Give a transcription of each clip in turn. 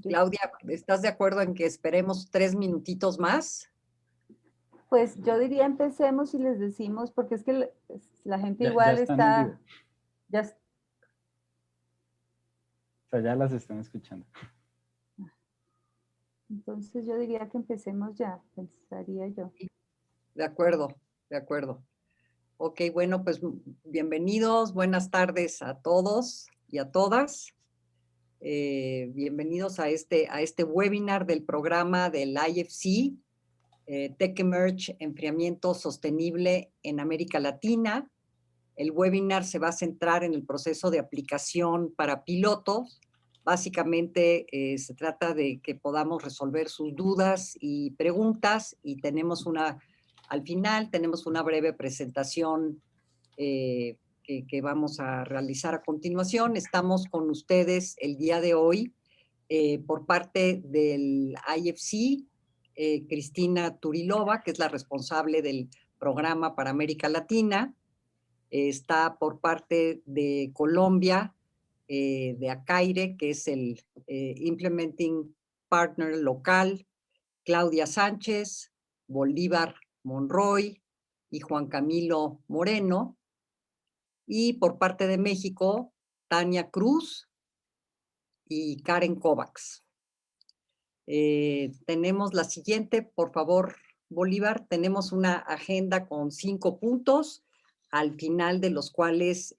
Claudia, ¿estás de acuerdo en que esperemos 3 minutitos más? Pues yo diría empecemos y les decimos, porque es que la gente Ya igual están en vivo, está, ya, o sea, ya las están escuchando. entonces yo diría que empecemos ya, pensaría yo. De acuerdo, de acuerdo. Ok, bueno, pues bienvenidos, buenas tardes a todos y a todas. Bienvenidos a este webinar del programa del IFC, Tech Emerge, Enfriamiento Sostenible en América Latina. El webinar se va a centrar en el proceso de aplicación para pilotos. Básicamente se trata de que podamos resolver sus dudas y preguntas y al final tenemos una breve presentación que vamos a realizar a continuación. Estamos con ustedes el día de hoy por parte del IFC, Cristina Turilova, que es la responsable del programa para América Latina. Está por parte de Colombia, de Acaire, que es el Implementing Partner local, Claudia Sánchez, Bolívar Monroy y Juan Camilo Moreno. Y por parte de México, Tania Cruz y Karen Kovacs. Tenemos la siguiente, por favor, Bolívar. Tenemos una agenda con 5 puntos, al final de los cuales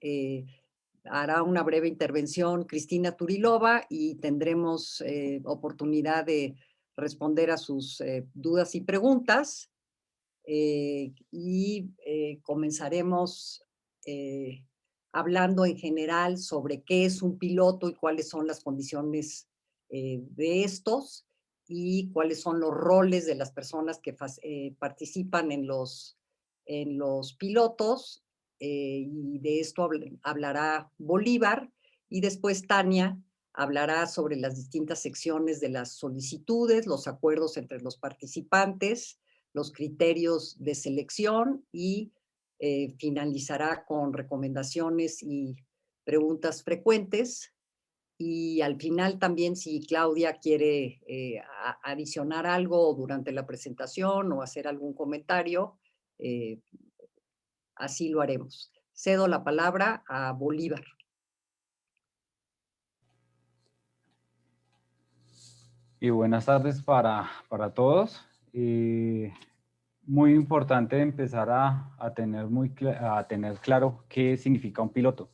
hará una breve intervención Cristina Turilova y tendremos oportunidad de responder a sus dudas y preguntas. Comenzaremos hablando en general sobre qué es un piloto y cuáles son las condiciones de estos y cuáles son los roles de las personas que participan en los pilotos. Y de esto hablará Bolívar y después Tania hablará sobre las distintas secciones de las solicitudes, los acuerdos entre los participantes, los criterios de selección y finalizará con recomendaciones y preguntas frecuentes. Y al final también, si Claudia quiere adicionar algo durante la presentación o hacer algún comentario, eh, así lo haremos. Cedo la palabra a Bolívar. Y buenas tardes para todos. Muy importante empezar a tener claro qué significa un piloto.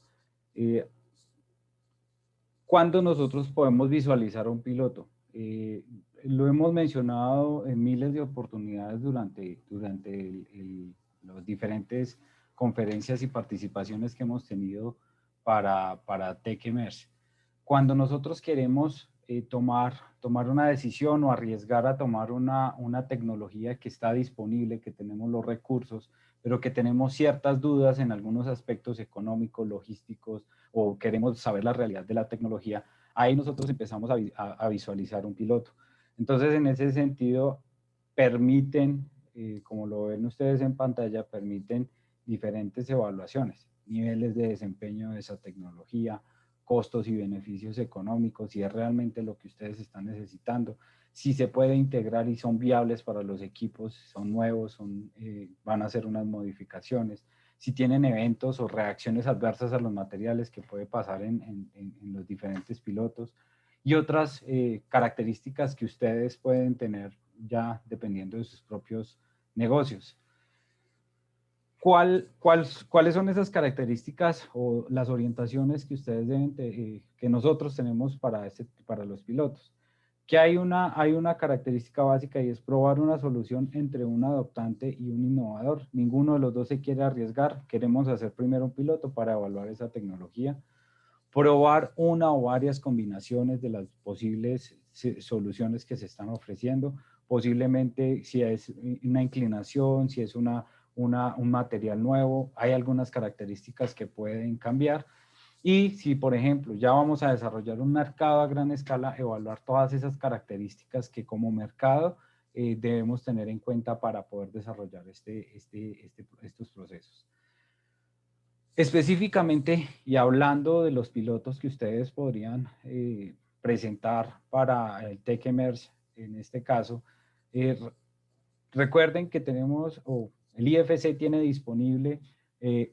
¿Cuándo nosotros podemos visualizar un piloto? Lo hemos mencionado en miles de oportunidades durante las diferentes conferencias y participaciones que hemos tenido para Tech Emerge. Cuando nosotros queremos tomar una decisión o arriesgar a tomar una tecnología que está disponible, que tenemos los recursos, pero que tenemos ciertas dudas en algunos aspectos económicos, logísticos, o queremos saber la realidad de la tecnología, ahí nosotros empezamos a visualizar un piloto. Entonces, en ese sentido, permiten, como lo ven ustedes en pantalla, permiten diferentes evaluaciones, niveles de desempeño de esa tecnología, costos y beneficios económicos, si es realmente lo que ustedes están necesitando, si se puede integrar y son viables para los equipos, son nuevos, van a hacer unas modificaciones, si tienen eventos o reacciones adversas a los materiales que puede pasar en los diferentes pilotos y otras características que ustedes pueden tener ya dependiendo de sus propios negocios. ¿Cuáles son esas características o las orientaciones que ustedes que nosotros tenemos para los pilotos? Que hay una característica básica y es probar una solución entre un adoptante y un innovador. Ninguno de los dos se quiere arriesgar. Queremos hacer primero un piloto para evaluar esa tecnología, probar una o varias combinaciones de las posibles soluciones que se están ofreciendo, posiblemente si es una inclinación, si es un material nuevo, hay algunas características que pueden cambiar. Y si, por ejemplo, ya vamos a desarrollar un mercado a gran escala, evaluar todas esas características que como mercado debemos tener en cuenta para poder desarrollar estos procesos. Específicamente, y hablando de los pilotos que ustedes podrían presentar para el Tech Emerge en este caso. Recuerden que tenemos, el IFC tiene disponible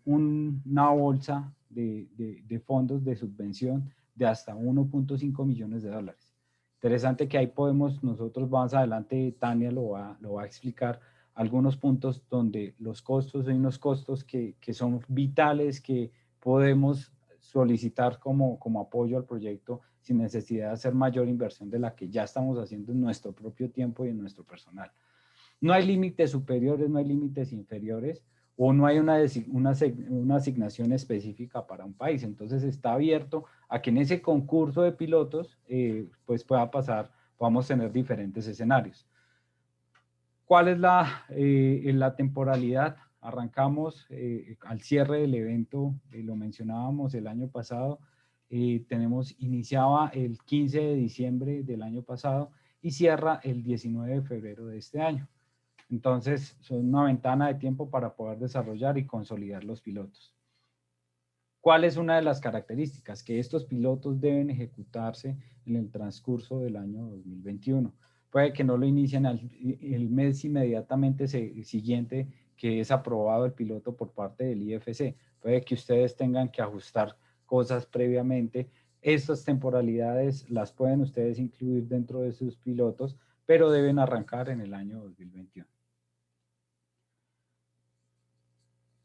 una bolsa de fondos de subvención de hasta 1.5 millones de dólares. Interesante que ahí podemos, nosotros más adelante, Tania lo va a explicar, algunos puntos donde los costos, hay unos costos que son vitales, que podemos solicitar como apoyo al proyecto sin necesidad de hacer mayor inversión de la que ya estamos haciendo en nuestro propio tiempo y en nuestro personal. No hay límites superiores, no hay límites inferiores, o no hay una asignación específica para un país. Entonces está abierto a que en ese concurso de pilotos pues podamos tener diferentes escenarios. ¿Cuál es la temporalidad? Arrancamos al cierre del evento, lo mencionábamos el año pasado, iniciaba el 15 de diciembre del año pasado y cierra el 19 de febrero de este año. Entonces, son una ventana de tiempo para poder desarrollar y consolidar los pilotos. ¿Cuál es una de las características? Que estos pilotos deben ejecutarse en el transcurso del año 2021. Puede que no lo inicien el mes inmediatamente siguiente que es aprobado el piloto por parte del IFC. Puede que ustedes tengan que ajustar cosas previamente. Estas temporalidades las pueden ustedes incluir dentro de sus pilotos, pero deben arrancar en el año 2021.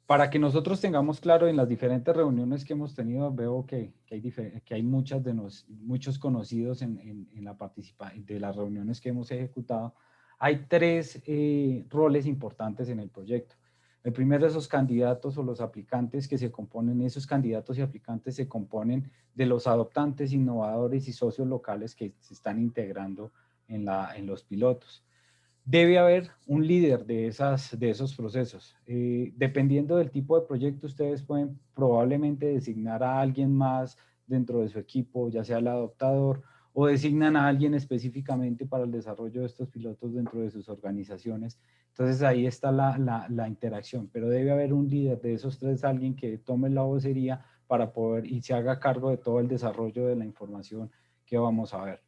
Para que nosotros tengamos claro en las diferentes reuniones que hemos tenido, veo que hay muchos conocidos de las reuniones que hemos ejecutado. Hay 3 roles importantes en el proyecto. El primero, esos candidatos o los aplicantes que se componen, esos candidatos y aplicantes se componen de los adoptantes, innovadores y socios locales que se están integrando en los pilotos. Debe haber un líder de esos procesos. Dependiendo del tipo de proyecto, ustedes pueden probablemente designar a alguien más dentro de su equipo, ya sea el adoptador, o designan a alguien específicamente para el desarrollo de estos pilotos dentro de sus organizaciones. Entonces ahí está la interacción, pero debe haber un líder de esos 3, alguien que tome la vocería para poder y se haga cargo de todo el desarrollo de la información que vamos a ver.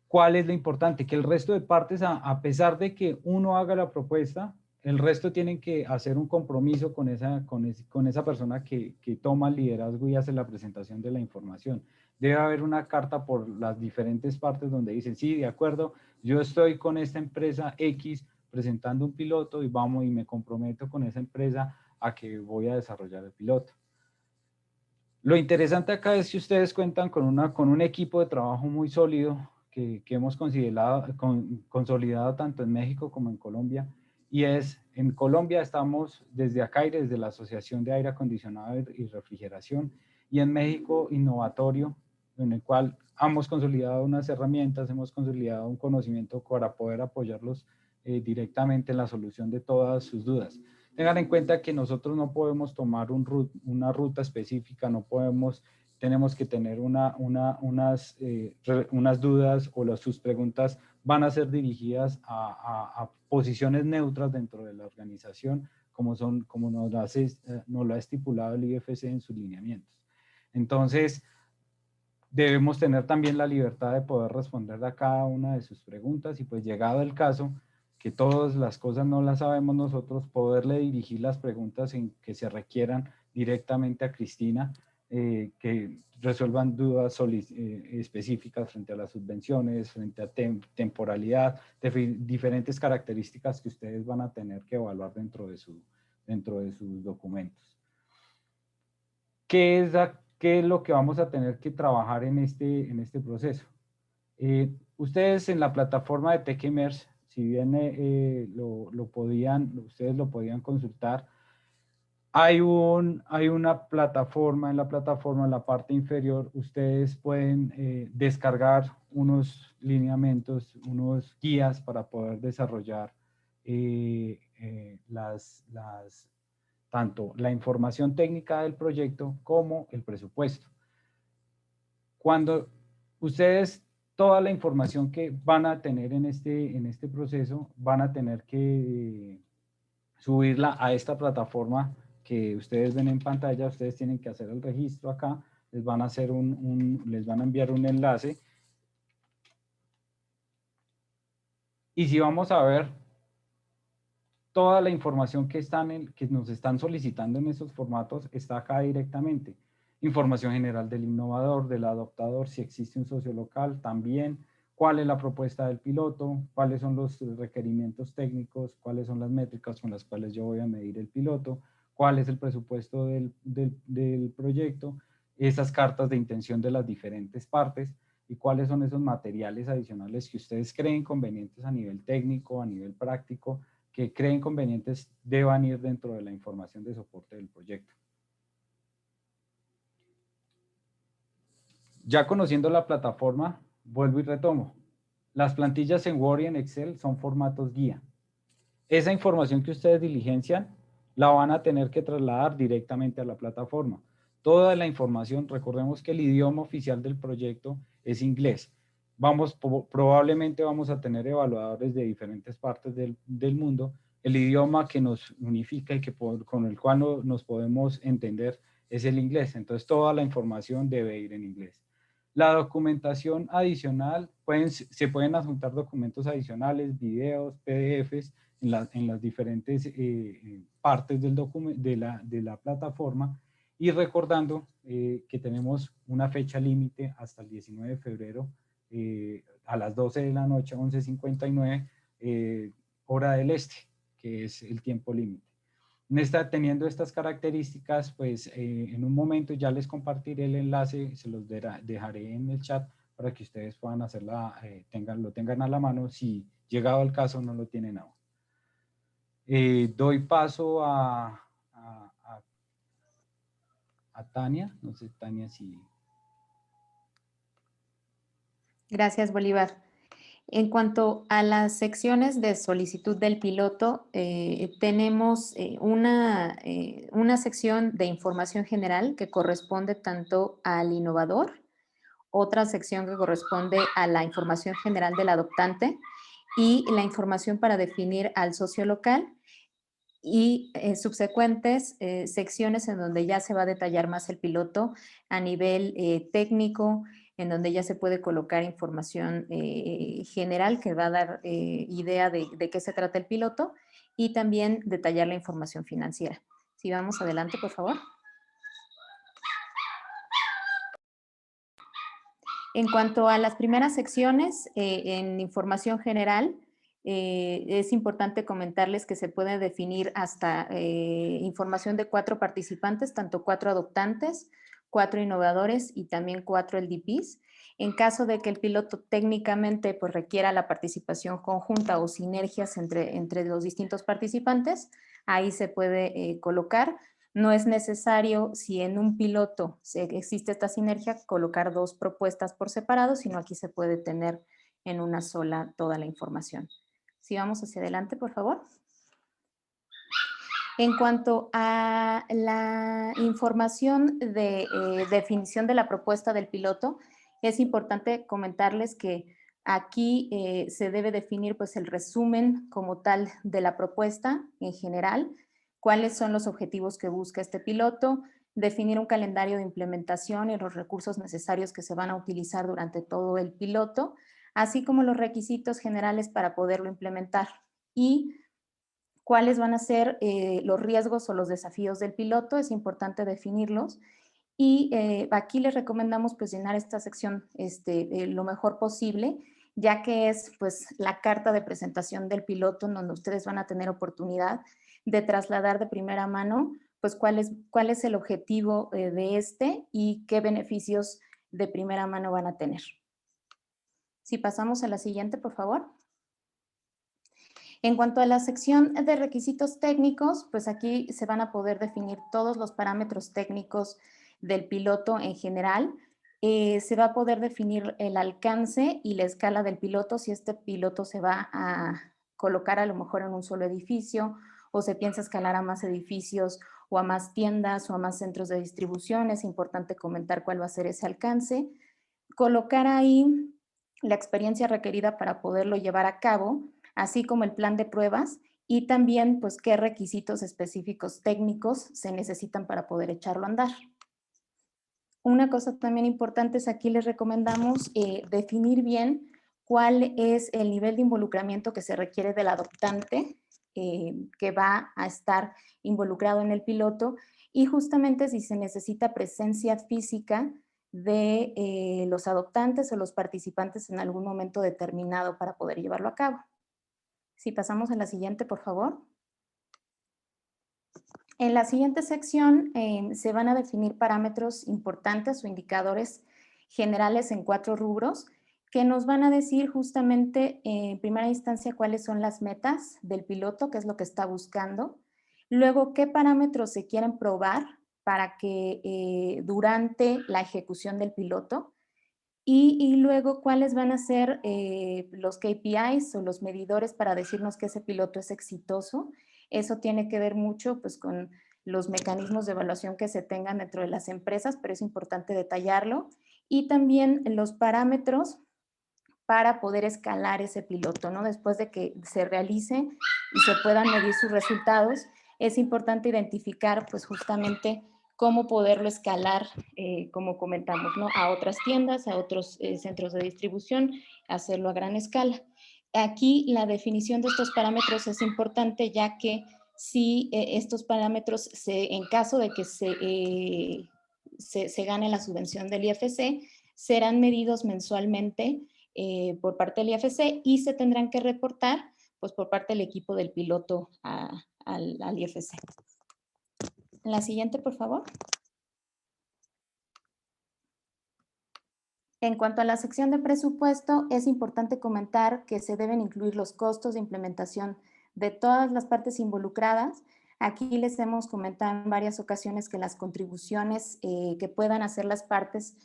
¿Cuál es lo importante? Que el resto de partes, a pesar de que uno haga la propuesta, el resto tienen que hacer un compromiso con esa persona que toma el liderazgo y hace la presentación de la información. Debe haber una carta por las diferentes partes donde dicen, sí, de acuerdo, yo estoy con esta empresa X presentando un piloto y me comprometo con esa empresa a que voy a desarrollar el piloto. Lo interesante acá es que ustedes cuentan con un equipo de trabajo muy sólido, que hemos consolidado tanto en México como en Colombia, y en Colombia estamos desde acá y desde la Asociación de Aire Acondicionado y Refrigeración, y en México Innovatorio, en el cual hemos consolidado unas herramientas, hemos consolidado un conocimiento para poder apoyarlos directamente en la solución de todas sus dudas. Tengan en cuenta que nosotros no podemos tomar una ruta específica, tenemos que tener unas dudas o sus preguntas van a ser dirigidas a posiciones neutras dentro de la organización, como nos lo ha estipulado el IFC en sus lineamientos. Entonces, debemos tener también la libertad de poder responder a cada una de sus preguntas y pues llegado el caso, que todas las cosas no las sabemos nosotros, poderle dirigir las preguntas en que se requieran directamente a Cristina, que resuelvan dudas específicas frente a las subvenciones, frente a temporalidad, diferentes características que ustedes van a tener que evaluar dentro de sus documentos. ¿Qué es lo que vamos a tener que trabajar en este proceso? Ustedes en la plataforma de Tech Emerge, si bien ustedes lo podían consultar, hay una plataforma, en la parte inferior, ustedes pueden descargar unos lineamientos, unos guías para poder desarrollar tanto la información técnica del proyecto como el presupuesto. Cuando ustedes, toda la información que van a tener en este proceso, van a tener que subirla a esta plataforma que ustedes ven en pantalla. Ustedes tienen que hacer el registro acá, les van a enviar un enlace Y si vamos a ver toda la información que nos están solicitando en esos formatos, está acá directamente. Información general del innovador, del adoptador, si existe un socio local, también cuál es la propuesta del piloto, cuáles son los requerimientos técnicos, cuáles son las métricas con las cuales yo voy a medir el piloto, cuál es el presupuesto del proyecto, esas cartas de intención de las diferentes partes y cuáles son esos materiales adicionales que ustedes creen convenientes a nivel técnico, a nivel práctico, que creen convenientes deban ir dentro de la información de soporte del proyecto. Ya conociendo la plataforma, vuelvo y retomo. Las plantillas en Word y en Excel son formatos guía. Esa información que ustedes diligencian la van a tener que trasladar directamente a la plataforma. Toda la información, recordemos que el idioma oficial del proyecto es inglés. Probablemente vamos a tener evaluadores de diferentes partes del mundo. El idioma que nos unifica y con el cual nos podemos entender es el inglés. Entonces, toda la información debe ir en inglés. La documentación adicional, se pueden adjuntar documentos adicionales, videos, PDFs, en las diferentes partes de la plataforma, y recordando que tenemos una fecha límite hasta el 19 de febrero a las 12 de la noche, 11:59, hora del este, que es el tiempo límite. Teniendo estas características, pues en un momento ya les compartiré el enlace, se los dejaré en el chat para que ustedes puedan hacerla, lo tengan a la mano si llegado al caso no lo tienen aún. Doy paso a Tania, no sé Tania si... Gracias, Bolívar. En cuanto a las secciones de solicitud del piloto, tenemos una sección de información general que corresponde tanto al innovador, otra sección que corresponde a la información general del adoptante y la información para definir al socio local, y subsecuentes secciones en donde ya se va a detallar más el piloto a nivel técnico, en donde ya se puede colocar información general que va a dar idea de qué se trata el piloto, y también detallar la información financiera. Si vamos adelante, por favor. En cuanto a las primeras secciones, en información general, es importante comentarles que se puede definir hasta información de 4 participantes, tanto 4 adoptantes, 4 innovadores y también 4 LDPs. En caso de que el piloto técnicamente pues, requiera la participación conjunta o sinergias entre los distintos participantes, ahí se puede colocar. No es necesario, si en un piloto existe esta sinergia, colocar 2 propuestas por separado, sino aquí se puede tener en una sola toda la información. Si vamos hacia adelante, por favor. En cuanto a la información de definición de la propuesta del piloto, es importante comentarles que aquí se debe definir pues, el resumen como tal de la propuesta en general, cuáles son los objetivos que busca este piloto, definir un calendario de implementación y los recursos necesarios que se van a utilizar durante todo el piloto, así como los requisitos generales para poderlo implementar y cuáles van a ser los riesgos o los desafíos del piloto, es importante definirlos. Y aquí les recomendamos pues llenar esta sección lo mejor posible, ya que es pues la carta de presentación del piloto en donde ustedes van a tener oportunidad de trasladar de primera mano pues cuál es el objetivo de y qué beneficios de primera mano van a tener. Si pasamos a la siguiente, por favor. En cuanto a la sección de requisitos técnicos, pues aquí se van a poder definir todos los parámetros técnicos del piloto en general. Se va a poder definir el alcance y la escala del piloto, si este piloto se va a colocar a lo mejor en un solo edificio o se piensa escalar a más edificios o a más tiendas o a más centros de distribución. Es importante comentar cuál va a ser ese alcance. Colocar ahí la experiencia requerida para poderlo llevar a cabo, así como el plan de pruebas y también pues qué requisitos específicos técnicos se necesitan para poder echarlo a andar. Una cosa también importante es aquí les recomendamos definir bien cuál es el nivel de involucramiento que se requiere del adoptante que va a estar involucrado en el piloto, y justamente si se necesita presencia física de los adoptantes o los participantes en algún momento determinado para poder llevarlo a cabo. Si pasamos a la siguiente, por favor. En la siguiente sección se van a definir parámetros importantes o indicadores generales en 4 rubros que nos van a decir justamente en primera instancia cuáles son las metas del piloto, qué es lo que está buscando, luego qué parámetros se quieren probar para que durante la ejecución del piloto, y luego cuáles van a ser los KPIs o los medidores para decirnos que ese piloto es exitoso. Eso tiene que ver mucho pues, con los mecanismos de evaluación que se tengan dentro de las empresas, pero es importante detallarlo. Y también los parámetros para poder escalar ese piloto, ¿no? Después de que se realice y se puedan medir sus resultados, es importante identificar pues justamente cómo poderlo escalar, como comentamos, ¿no? A otras tiendas, a otros centros de distribución, hacerlo a gran escala. Aquí la definición de estos parámetros es importante, ya que si estos parámetros, en caso de que se gane la subvención del IFC, serán medidos mensualmente por parte del IFC y se tendrán que reportar pues, por parte del equipo del piloto al IFC. La siguiente, por favor. En cuanto a la sección de presupuesto, es importante comentar que se deben incluir los costos de implementación de todas las partes involucradas. Aquí les hemos comentado en varias ocasiones que las contribuciones que puedan hacer las partes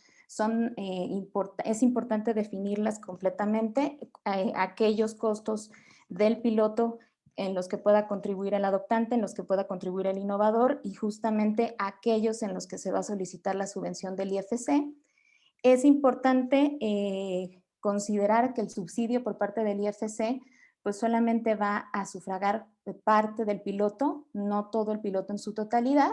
es importante definirlas completamente, aquellos costos del piloto en los que pueda contribuir el adoptante, en los que pueda contribuir el innovador y justamente aquellos en los que se va a solicitar la subvención del IFC. Es importante considerar que el subsidio por parte del IFC pues solamente va a sufragar parte del piloto, no todo el piloto en su totalidad,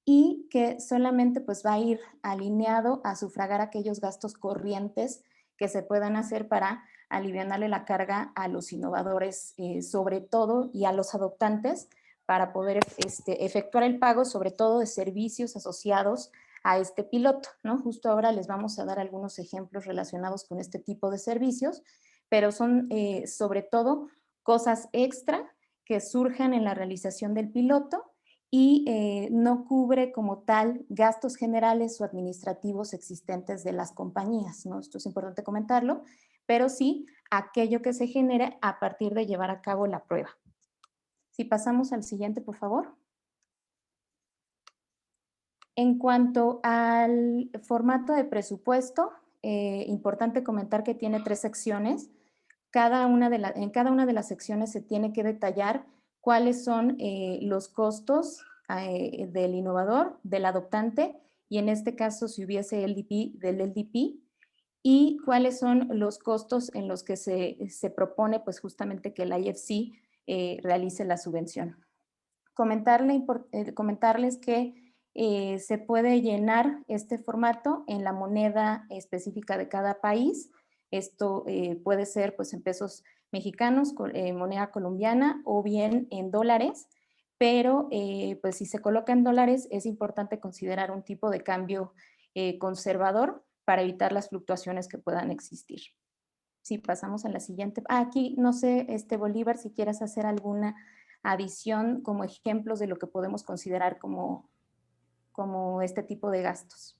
y que solamente pues va a ir alineado a sufragar aquellos gastos corrientes que se puedan hacer para aliviarle la carga a los innovadores sobre todo y a los adoptantes para poder efectuar el pago sobre todo de servicios asociados a este piloto, ¿no? Justo ahora les vamos a dar algunos ejemplos relacionados con este tipo de servicios, pero son sobre todo cosas extra que surjan en la realización del piloto y no cubre como tal gastos generales o administrativos existentes de las compañías, ¿no? Esto es importante comentarlo, pero sí aquello que se genere a partir de llevar a cabo la prueba. Si pasamos al siguiente, por favor. En cuanto al formato de presupuesto, importante comentar que tiene 3 secciones. En cada una de las secciones se tiene que detallar cuáles son los costos del innovador, del adoptante, y en este caso si hubiese LDP, del LDP, y cuáles son los costos en los que se propone pues justamente que el IFC realice la subvención. Comentarles que se puede llenar este formato en la moneda específica de cada país. Esto puede ser pues, en pesos mexicanos, moneda colombiana o bien en dólares, pero pues, si se coloca en dólares es importante considerar un tipo de cambio conservador para evitar las fluctuaciones que puedan existir. Si pasamos a la siguiente. Aquí no sé, Bolívar, si quieres hacer alguna adición como ejemplos de lo que podemos considerar como este tipo de gastos.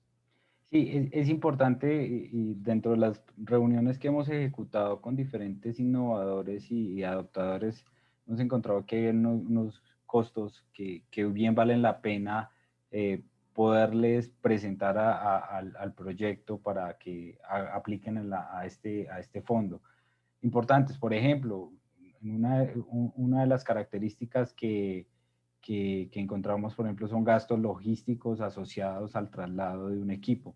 Sí, es importante y dentro de las reuniones que hemos ejecutado con diferentes innovadores y adoptadores, hemos encontrado que hay unos costos que bien valen la pena poderles presentar al proyecto para que apliquen a este fondo. Importantes, por ejemplo, una de las características que encontramos, por ejemplo, son gastos logísticos asociados al traslado de un equipo.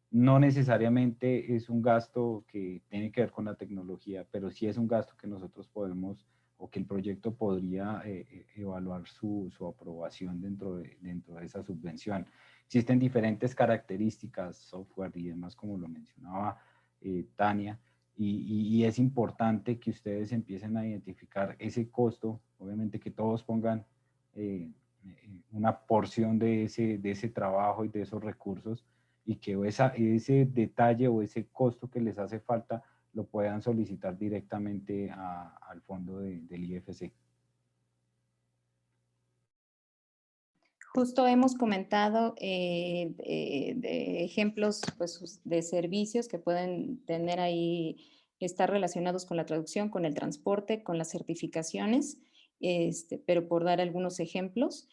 No necesariamente es un gasto que tiene que ver con la tecnología, pero sí es un gasto que nosotros podemos o que el proyecto podría evaluar su aprobación dentro de esa subvención. Existen diferentes características, software y demás, como lo mencionaba Tania, y es importante que ustedes empiecen a identificar ese costo, obviamente que todos pongan una porción de ese trabajo y de esos recursos, y que ese detalle o ese costo que les hace falta lo puedan solicitar directamente al fondo del IFC. Justo hemos comentado de ejemplos pues, de servicios que pueden tener ahí, estar relacionados con la traducción, con el transporte, con las certificaciones, pero por dar algunos ejemplos.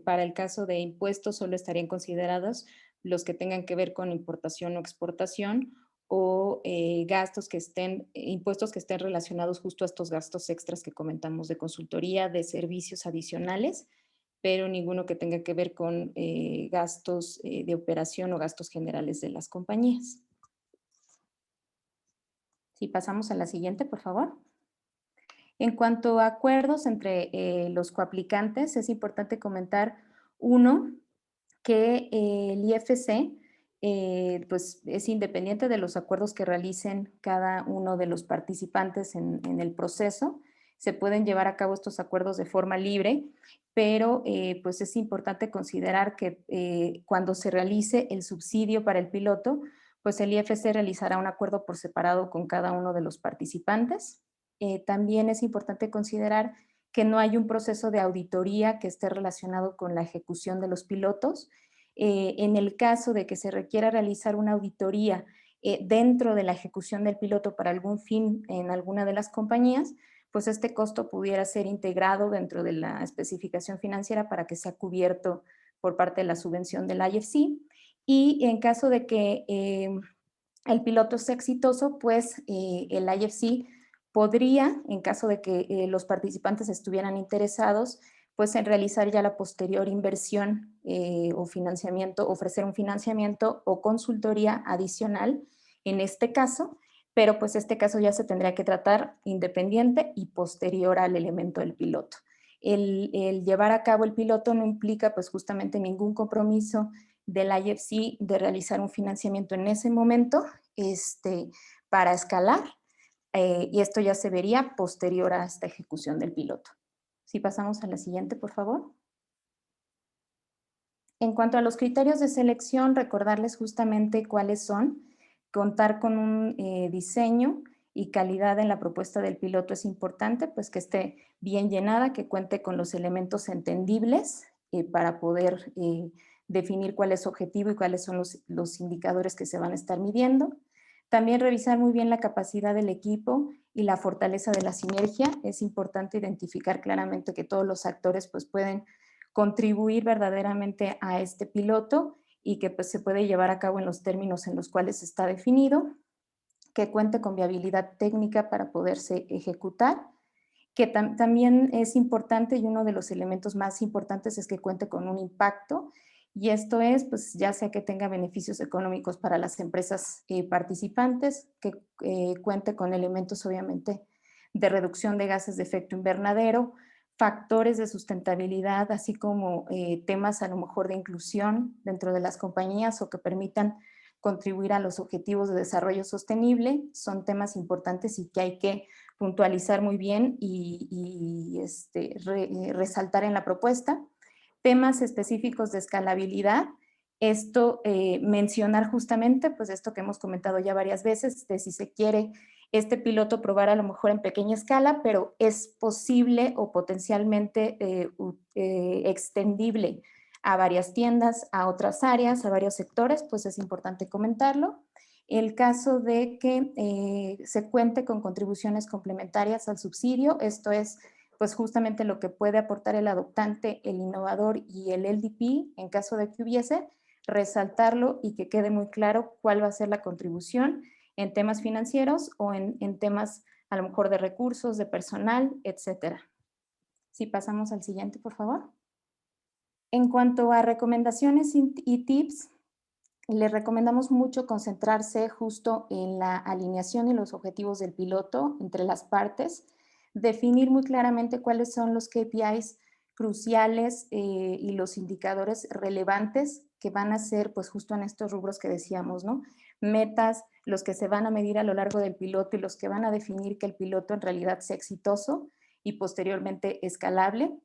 Para el caso de impuestos solo estarían considerados los que tengan que ver con importación o exportación, o gastos que impuestos que estén relacionados justo a estos gastos extras que comentamos de consultoría, de servicios adicionales, pero ninguno que tenga que ver con gastos de operación o gastos generales de las compañías. Si pasamos a la siguiente, por favor. En cuanto a acuerdos entre los coaplicantes, es importante comentar, uno, que el IFC pues es independiente de los acuerdos que realicen cada uno de los participantes en el proceso. Se pueden llevar a cabo estos acuerdos de forma libre, pero pues es importante considerar que cuando se realice el subsidio para el piloto, pues el IFC realizará un acuerdo por separado con cada uno de los participantes. También es importante considerar que no hay un proceso de auditoría que esté relacionado con la ejecución de los pilotos. En el caso de que se requiera realizar una auditoría dentro de la ejecución del piloto para algún fin en alguna de las compañías, pues este costo pudiera ser integrado dentro de la especificación financiera para que sea cubierto por parte de la subvención del IFC. Y en caso de que el piloto sea exitoso, pues el IFC podría, en caso de que los participantes estuvieran interesados, pues en realizar ya la posterior inversión o financiamiento, ofrecer un financiamiento o consultoría adicional en este caso, pero pues este caso ya se tendría que tratar independiente y posterior al elemento del piloto. El llevar a cabo el piloto no implica pues justamente ningún compromiso del IFC de realizar un financiamiento en ese momento para escalar, y esto ya se vería posterior a esta ejecución del piloto. Si pasamos a la siguiente, por favor. En cuanto a los criterios de selección, recordarles justamente cuáles son. Contar con un diseño y calidad en la propuesta del piloto es importante, pues que esté bien llenada, que cuente con los elementos entendibles para poder definir cuál es su objetivo y cuáles son los indicadores que se van a estar midiendo. También revisar muy bien la capacidad del equipo y la fortaleza de la sinergia. Es importante identificar claramente que todos los actores pues, pueden contribuir verdaderamente a este piloto y que pues, se puede llevar a cabo en los términos en los cuales está definido, que cuente con viabilidad técnica para poderse ejecutar, que también es importante y uno de los elementos más importantes es que cuente con un impacto, y esto es, pues ya sea que tenga beneficios económicos para las empresas participantes, que cuente con elementos obviamente de reducción de gases de efecto invernadero, factores de sustentabilidad, así como temas a lo mejor de inclusión dentro de las compañías o que permitan contribuir a los objetivos de desarrollo sostenible. Son temas importantes y que hay que puntualizar muy bien y resaltar en la propuesta. Temas específicos de escalabilidad. Esto, mencionar justamente, pues esto que hemos comentado ya varias veces, de si se quiere este piloto probar a lo mejor en pequeña escala, pero es posible o potencialmente extendible a varias tiendas, a otras áreas, a varios sectores, pues es importante comentarlo. El caso de que se cuente con contribuciones complementarias al subsidio, esto es pues justamente lo que puede aportar el adoptante, el innovador y el LDP en caso de que hubiese, resaltarlo y que quede muy claro cuál va a ser la contribución en temas financieros o en temas a lo mejor de recursos, de personal, etcétera. Si pasamos al siguiente, por favor. En cuanto a recomendaciones y tips, les recomendamos mucho concentrarse justo en la alineación y los objetivos del piloto entre las partes, definir muy claramente cuáles son los KPIs cruciales y los indicadores relevantes que van a ser pues justo en estos rubros que decíamos, ¿no? Metas los que se van a medir a lo largo del piloto y los que van a definir que el piloto en realidad sea exitoso y posteriormente escalable.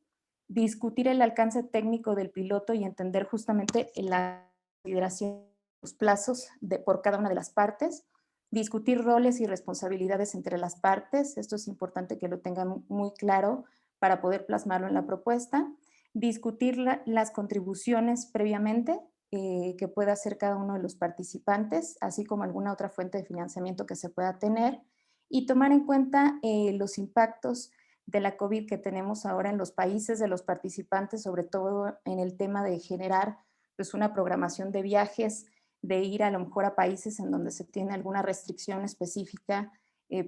Discutir el alcance técnico del piloto y entender justamente la consideración de los plazos por cada una de las partes. Discutir roles y responsabilidades entre las partes. Esto es importante que lo tengan muy claro para poder plasmarlo en la propuesta. Discutir las contribuciones previamente que pueda hacer cada uno de los participantes, así como alguna otra fuente de financiamiento que se pueda tener, y tomar en cuenta los impactos de la COVID que tenemos ahora en los países de los participantes, sobre todo en el tema de generar pues, una programación de viajes, de ir a lo mejor a países en donde se tiene alguna restricción específica,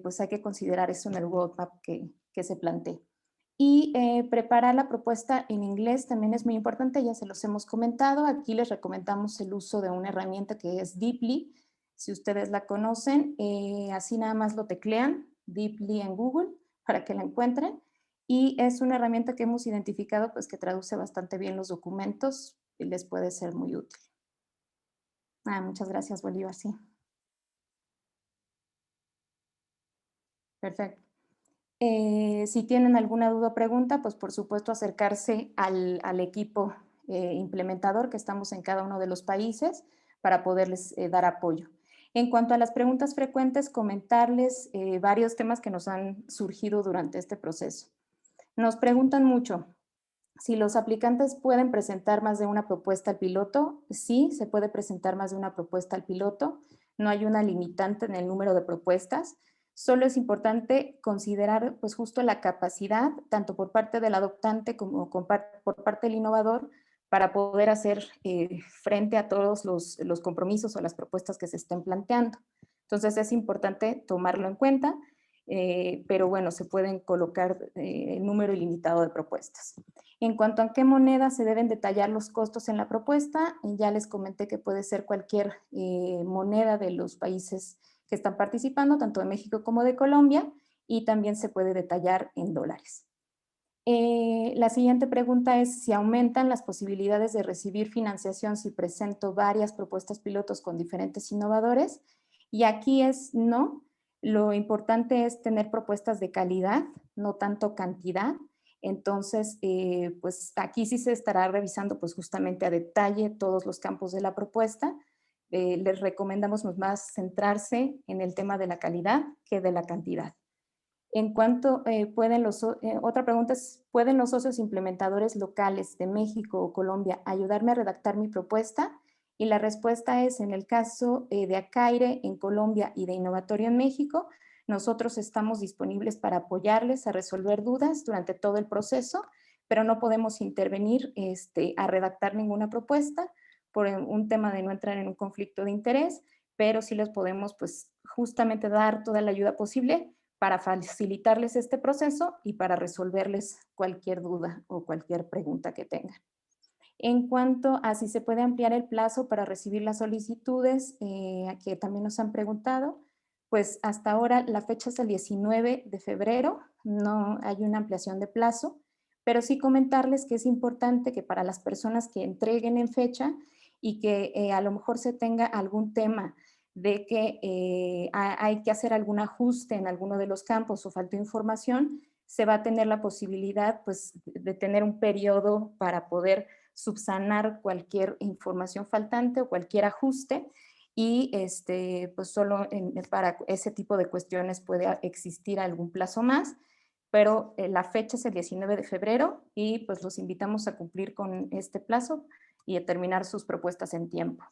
pues hay que considerar eso en el roadmap que se plantee. Y preparar la propuesta en inglés también es muy importante, ya se los hemos comentado. Aquí les recomendamos el uso de una herramienta que es Deeply, si ustedes la conocen, así nada más lo teclean, Deeply en Google, para que la encuentren. Y es una herramienta que hemos identificado pues que traduce bastante bien los documentos y les puede ser muy útil. Muchas gracias, Bolívar, sí. Perfecto. Si tienen alguna duda o pregunta, pues por supuesto acercarse al equipo implementador que estamos en cada uno de los países para poderles dar apoyo. En cuanto a las preguntas frecuentes, comentarles varios temas que nos han surgido durante este proceso. Nos preguntan mucho si los aplicantes pueden presentar más de una propuesta al piloto. Sí, se puede presentar más de una propuesta al piloto. No hay una limitante en el número de propuestas. Solo es importante considerar pues justo la capacidad, tanto por parte del adoptante como por parte del innovador, para poder hacer frente a todos los compromisos o las propuestas que se estén planteando. Entonces es importante tomarlo en cuenta, pero bueno, se pueden colocar el número ilimitado de propuestas. En cuanto a qué moneda se deben detallar los costos en la propuesta, ya les comenté que puede ser cualquier moneda de los países que están participando, tanto de México como de Colombia, y también se puede detallar en dólares. La siguiente pregunta es si aumentan las posibilidades de recibir financiación si presento varias propuestas pilotos con diferentes innovadores, y aquí es no. Lo importante es tener propuestas de calidad, no tanto cantidad. Entonces, pues aquí sí se estará revisando pues justamente a detalle todos los campos de la propuesta. Les recomendamos más centrarse en el tema de la calidad que de la cantidad. En cuanto otra pregunta es, ¿pueden los socios implementadores locales de México o Colombia ayudarme a redactar mi propuesta? Y la respuesta es, en el caso de Acaire en Colombia y de Innovatorio en México, nosotros estamos disponibles para apoyarles a resolver dudas durante todo el proceso, pero no podemos intervenir a redactar ninguna propuesta por un tema de no entrar en un conflicto de interés, pero sí les podemos pues justamente dar toda la ayuda posible para facilitarles este proceso y para resolverles cualquier duda o cualquier pregunta que tengan. En cuanto a si se puede ampliar el plazo para recibir las solicitudes, que también nos han preguntado, pues hasta ahora la fecha es el 19 de febrero, no hay una ampliación de plazo, pero sí comentarles que es importante que para las personas que entreguen en fecha y que a lo mejor se tenga algún tema de que hay que hacer algún ajuste en alguno de los campos o falta información, se va a tener la posibilidad pues, de tener un periodo para poder subsanar cualquier información faltante o cualquier ajuste, y pues solo para ese tipo de cuestiones puede existir algún plazo más, pero la fecha es el 19 de febrero y pues los invitamos a cumplir con este plazo y a terminar sus propuestas en tiempo.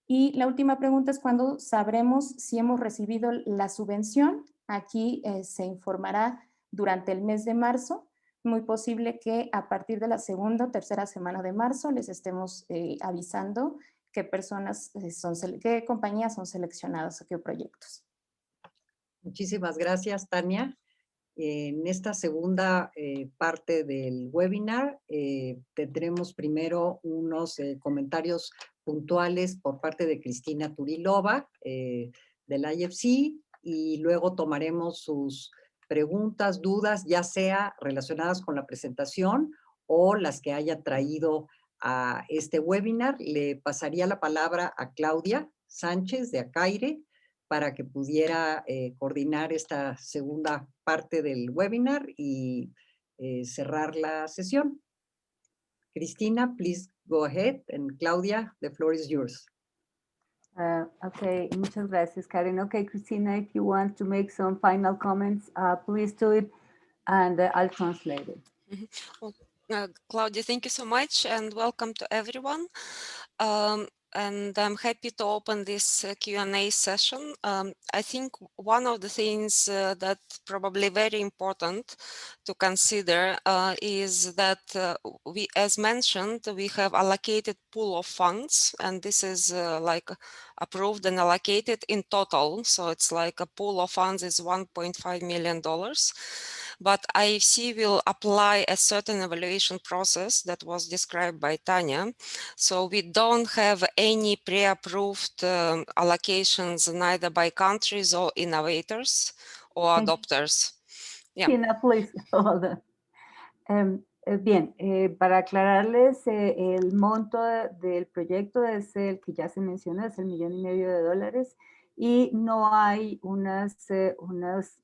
Y la última pregunta es cuándo sabremos si hemos recibido la subvención. Aquí se informará durante el mes de marzo. Muy posible que a partir de la segunda o tercera semana de marzo les estemos avisando qué personas qué compañías son seleccionadas o qué proyectos. Muchísimas gracias, Tania. En esta segunda parte del webinar tendremos primero unos comentarios puntuales por parte de Cristina Turilova del IFC, y luego tomaremos sus preguntas, dudas, ya sea relacionadas con la presentación o las que haya traído a este webinar. Le pasaría la palabra a Claudia Sánchez de Acaire para que pudiera coordinar esta segunda parte del webinar y cerrar la sesión. Cristina, please go ahead, and Claudia, the floor is yours. Okay, muchas gracias, Karen. Okay, Christina, if you want to make some final comments, please do it, and I'll translate it. Claudia, thank you so much, and welcome to everyone. And I'm happy to open this Q&A session. I think one of the things that probably very important to consider is that we, as mentioned, we have allocated pool of funds, and this is like approved and allocated in total. So it's like a pool of funds is $1.5 million. But IFC will apply a certain evaluation process that was described by Tanya. So we don't have any pre-approved allocations neither by countries or innovators or adopters. Yeah. Tina, please hold on. Bien, para aclararles, el monto del proyecto es el que ya se mencionó, es el $1,500,000, y no hay unas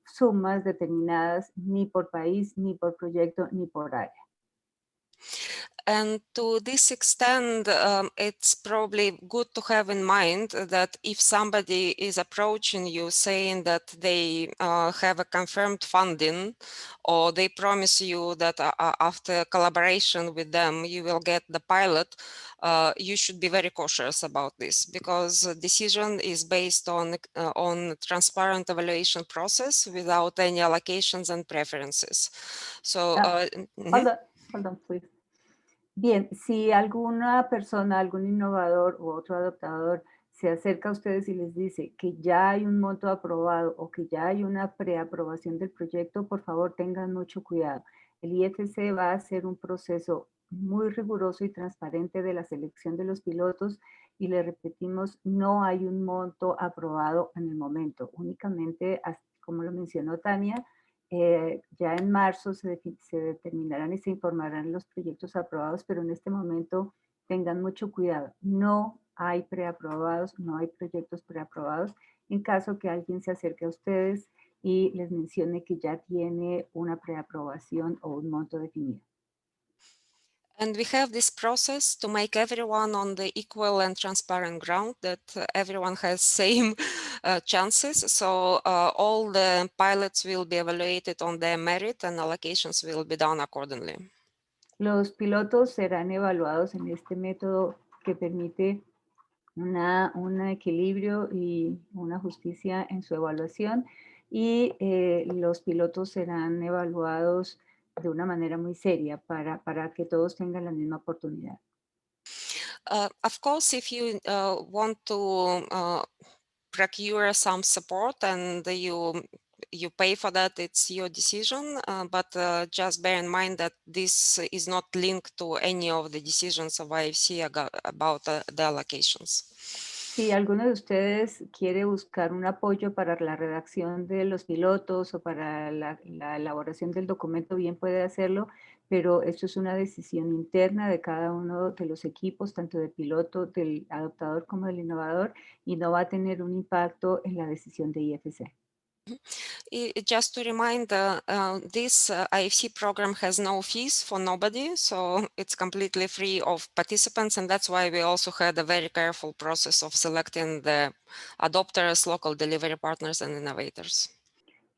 sumas determinadas ni por país, ni por proyecto, ni por área. And to this extent, it's probably good to have in mind that if somebody is approaching you saying that they have a confirmed funding, or they promise you that after collaboration with them, you will get the pilot, you should be very cautious about this, because the decision is based on transparent evaluation process without any allocations and preferences. So, Hold on, please. Bien, si alguna persona, algún innovador u otro adoptador se acerca a ustedes y les dice que ya hay un monto aprobado o que ya hay una preaprobación del proyecto, por favor tengan mucho cuidado. El IFC va a hacer un proceso muy riguroso y transparente de la selección de los pilotos, y le repetimos, no hay un monto aprobado en el momento. Únicamente, como lo mencionó Tania, ya en marzo se determinarán y se informarán los proyectos aprobados, pero en este momento tengan mucho cuidado. No hay preaprobados, no hay proyectos preaprobados, en caso que alguien se acerque a ustedes y les mencione que ya tiene una preaprobación o un monto definido. And we have this process to make everyone on the equal and transparent ground, that everyone has same chances. So all the pilots will be evaluated on their merit, and allocations will be done accordingly. Los pilotos serán evaluados en este método que permite un equilibrio y una justicia en su evaluación, y los pilotos serán evaluados de una manera muy seria para que todos tengan la misma oportunidad. Of course, if you want to procure some support and you pay for that, it's your decision, but just bear in mind that this is not linked to any of the decisions of IFC about the allocations. Si alguno de ustedes quiere buscar un apoyo para la redacción de los pilotos o para la elaboración del documento, bien puede hacerlo, pero esto es una decisión interna de cada uno de los equipos, tanto del piloto, del adoptador como del innovador, y no va a tener un impacto en la decisión de IFC. Just to remind, this IFC program has no fees for nobody, so it's completely free of participants, and that's why we also had a very careful process of selecting the adopters, local delivery partners, and innovators.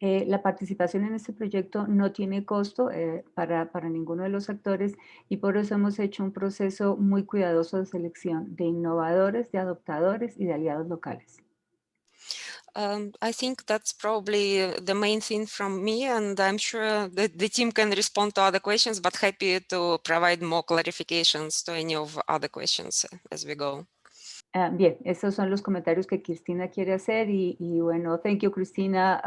La participación en este proyecto no tiene costo para ninguno de los actores, y por eso hemos hecho un proceso muy cuidadoso de selección de innovadores, de adoptadores y de aliados locales. I think that's probably the main thing from me, and I'm sure that the team can respond to other questions, but happy to provide more clarifications to any of other questions as we go. Bien, esos son los comentarios que Cristina quiere hacer, y bueno, thank you, Cristina.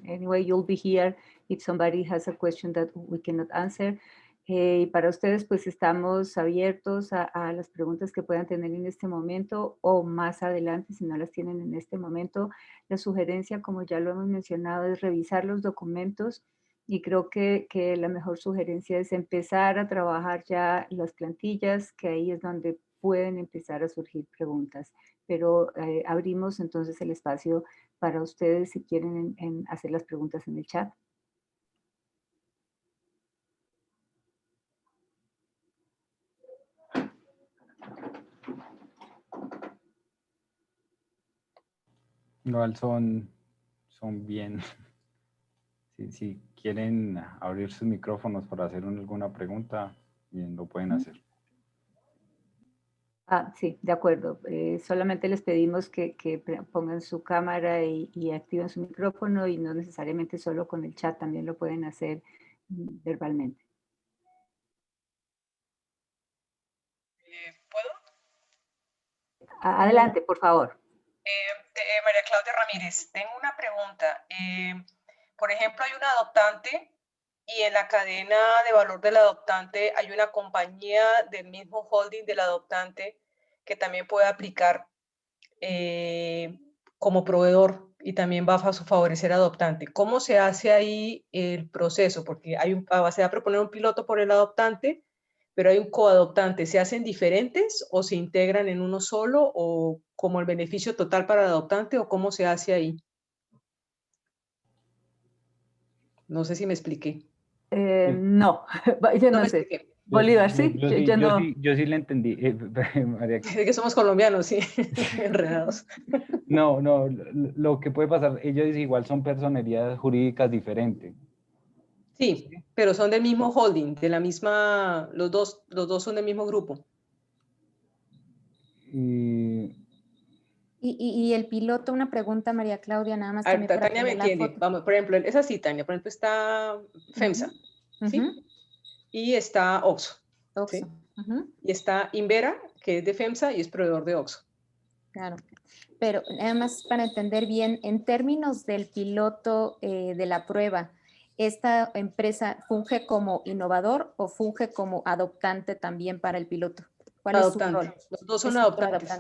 Anyway, you'll be here if somebody has a question that we cannot answer. Y para ustedes, pues estamos abiertos a las preguntas que puedan tener en este momento o más adelante, si no las tienen en este momento. La sugerencia, como ya lo hemos mencionado, es revisar los documentos, y creo que la mejor sugerencia es empezar a trabajar ya las plantillas, que ahí es donde pueden empezar a surgir preguntas. pero abrimos entonces el espacio para ustedes si quieren hacer las preguntas en el chat. Igual son bien. Si quieren abrir sus micrófonos para hacer alguna pregunta, bien lo pueden hacer. Sí, de acuerdo. Solamente les pedimos que pongan su cámara y activen su micrófono y no necesariamente solo con el chat, también lo pueden hacer verbalmente. ¿Puedo? Adelante, por favor. María Claudia Ramírez, tengo una pregunta. Por ejemplo, hay un adoptante y en la cadena de valor del adoptante hay una compañía del mismo holding del adoptante que también puede aplicar como proveedor y también va a favorecer al adoptante. ¿Cómo se hace ahí el proceso? Porque se va a proponer un piloto por el adoptante, pero hay un coadoptante. ¿Se hacen diferentes o se integran en uno solo o como el beneficio total para el adoptante o cómo se hace ahí? No sé si me expliqué. No, yo no sé. Expliqué. Bolívar, sí, yo no. Yo sí le entendí, María. Es que somos colombianos, sí, enredados. No, lo que puede pasar, ellos igual son personerías jurídicas diferentes. Sí, pero son del mismo holding, de la misma, los dos son del mismo grupo. Y el piloto, una pregunta, María Claudia, nada más también para Tania me poner la entiende. foto. Vamos, por ejemplo, es así, Tania. Por ejemplo, está FEMSA, ¿sí? Y está OXXO, ¿sí? Y está Invera, que es de FEMSA y es proveedor de OXXO. Claro, pero nada más para entender bien, en términos del piloto de la prueba, ¿esta empresa funge como innovador o funge como adoptante también para el piloto? ¿Cuál es su rol? Los dos son Es adoptantes.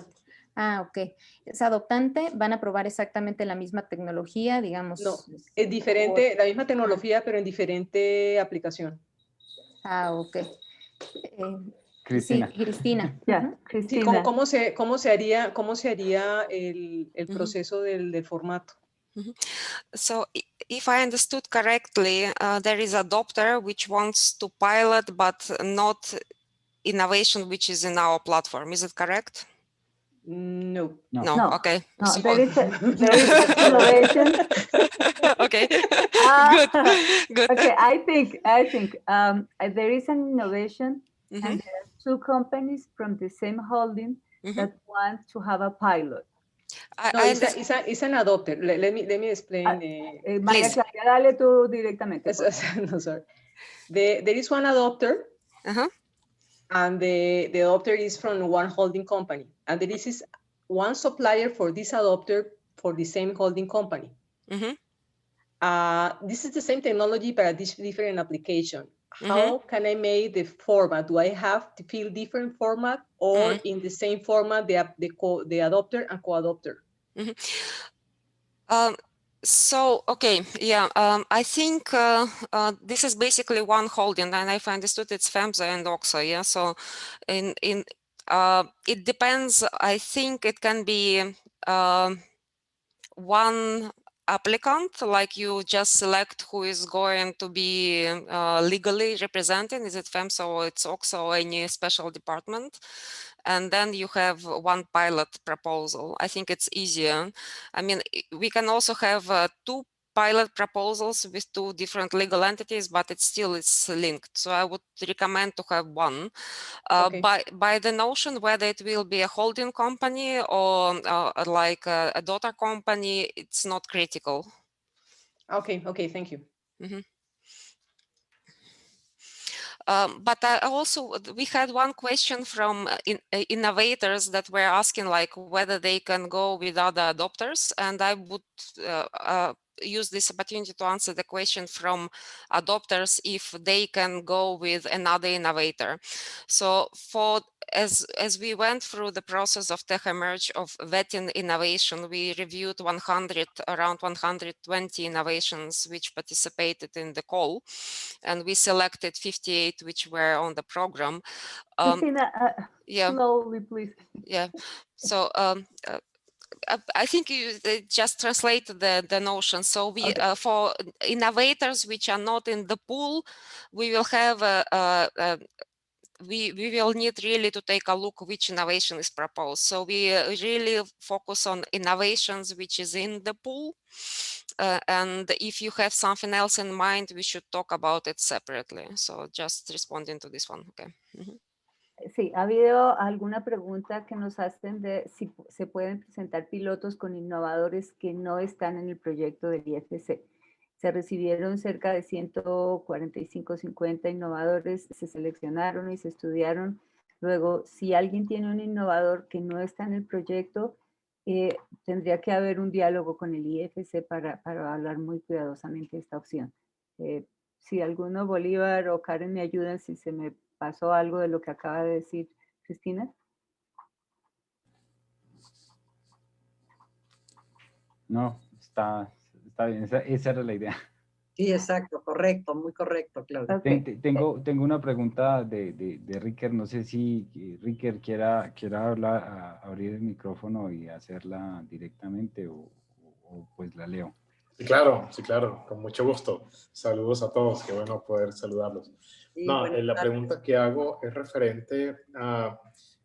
Ah, ok. ¿Es adoptante? ¿Van a probar exactamente la misma tecnología, digamos? No, es diferente, la misma tecnología, pero en diferente aplicación. Ah, ok. Cristina. Sí, Cristina. Ya, Cristina. Sí, ¿cómo se haría el proceso del formato? So if I understood correctly, there is adopter which wants to pilot, but not innovation which is in our platform. Is it correct? No. No. Okay. No, So- there is innovation. Okay. Good. Okay, I think there is an innovation, and there are two companies from the same holding that want to have a pilot. It's an adopter. Let me explain. María Claudia, dale tú directamente. No, sorry. There is one adopter, and the adopter is from one holding company, and there is one supplier for this adopter for the same holding company. This is the same technology, but a different application. How can I make the format? Do I have to fill different format or in the same format, the adopter and co-adopter? I think this is basically one holding, and if I understood, it's FEMSA and OXXO. Yeah, so it depends. I think it can be one applicant, like you just select who is going to be legally representing. Is it FEMSA or it's OXXO or any special department? And then you have one pilot proposal. I think it's easier. I mean, we can also have two pilot proposals with two different legal entities, but it's linked. So I would recommend to have one. By the notion whether it will be a holding company or like a daughter company, it's not critical. Okay, thank you. But we had one question from innovators that were asking like whether they can go with other adopters, and I would use this opportunity to answer the question from adopters if they can go with another innovator. So as we went through the process of TechEmerge of vetting innovation, we reviewed around 120 innovations which participated in the call, and we selected 58 which were on the program. Christina, Yeah. slowly, please. Yeah. So I think you just translate the notion. So we for innovators which are not in the pool, we will have we will need really to take a look which innovation is proposed. So we really focus on innovations which is in the pool. And if you have something else in mind, we should talk about it separately. So just responding to this one. Okay. Mm-hmm. Sí, ha habido alguna pregunta que nos hacen de si se pueden presentar pilotos con innovadores que no están en el proyecto del IFC. Se recibieron cerca de 145, 50 innovadores, se seleccionaron y se estudiaron. Luego, si alguien tiene un innovador que no está en el proyecto, tendría que haber un diálogo con el IFC para hablar muy cuidadosamente de esta opción. Si alguno, Bolívar o Karen, me ayudan si se me pasó algo de lo que acaba de decir Cristina. No, está bien, esa era la idea. Sí, exacto, correcto, muy correcto, Claudia. Okay. Tengo una pregunta de Ricker, no sé si Ricker quiera hablar, abrir el micrófono y hacerla directamente o pues la leo. Sí, claro, con mucho gusto. Saludos a todos, qué bueno poder saludarlos. Sí, no, la pregunta que hago es referente a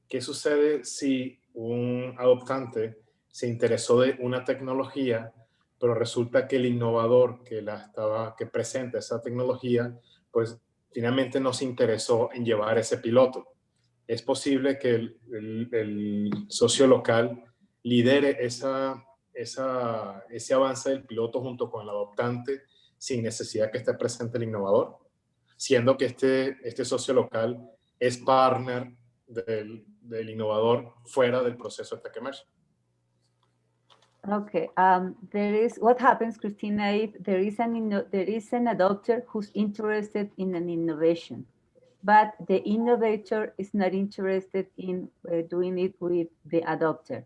qué sucede si un adoptante se interesó de una tecnología, pero resulta que el innovador que presenta esa tecnología, pues finalmente no se interesó en llevar ese piloto. Es posible que el socio local lidere ese avance del piloto junto con el adoptante sin necesidad que esté presente el innovador, siendo que este socio local es partner del innovador fuera del proceso de TechEmerge. Okay, what happens, Christina, if there is an adopter who's interested in an innovation, but the innovator is not interested in doing it with the adopter,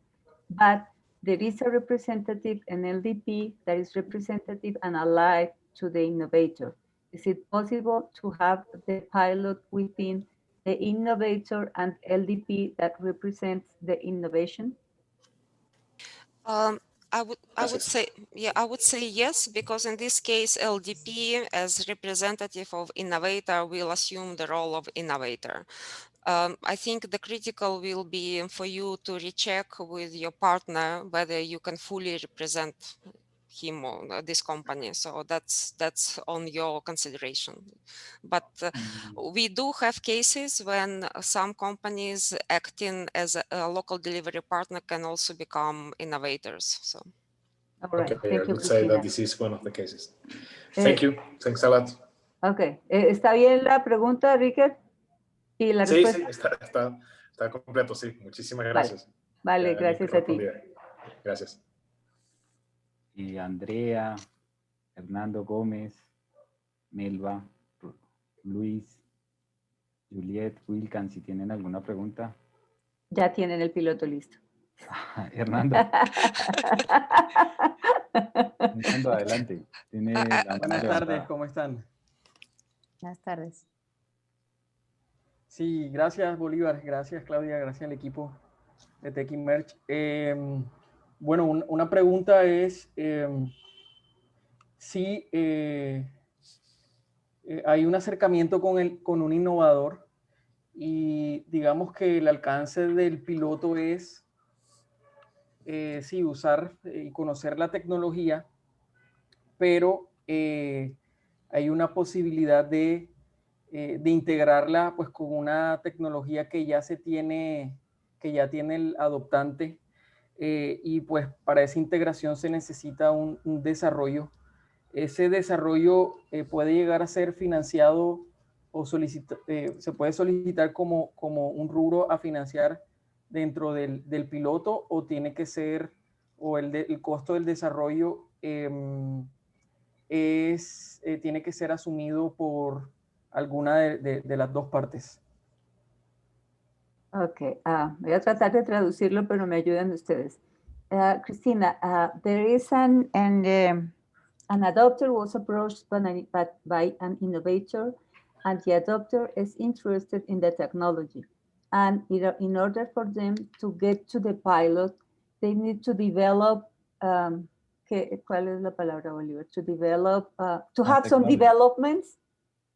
but there is a representative, an LDP, that is representative and allied to the innovator. Is it possible to have the pilot within the innovator and LDP that represents the innovation? I would say yes, because in this case, LDP as representative of innovator will assume the role of innovator. I think the critical will be for you to recheck with your partner whether you can fully represent him or this company. So that's on your consideration. But we do have cases when some companies acting as a local delivery partner can also become innovators. So. All right. Okay, Thank I you, would say Cristina. that this is one of the cases. Thank you. Thanks a lot. Okay. ¿Está bien la pregunta, Ricker? ¿Y la respuesta? Sí, está completo, sí. Muchísimas gracias. Vale, gracias a ti. Gracias. Y Andrea, Hernando Gómez, Melba, Luis, Juliet, Wilkan, si tienen alguna pregunta. Ya tienen el piloto listo. Hernando. Hernando, adelante. Buenas tardes, ¿cómo están? Buenas tardes. Sí, gracias Bolívar, gracias Claudia, gracias al equipo de TechEmerge. Bueno, una pregunta es si hay un acercamiento con un innovador y digamos que el alcance del piloto es sí, usar y conocer la tecnología, pero hay una posibilidad de integrarla pues con una tecnología que ya tiene el adoptante y pues para esa integración se necesita un desarrollo. Ese desarrollo puede llegar a ser financiado o se puede solicitar como un rubro a financiar dentro del piloto, o tiene que ser, o el costo del desarrollo tiene que ser asumido por alguna de las dos partes. Ok, voy a tratar de traducirlo, pero me ayudan ustedes. Cristina, there is an adopter was approached by an innovator, and the adopter is interested in the technology. And in order for them to get to the pilot, they need to develop, ¿cuál es la palabra, Oliver? To develop, to have some developments.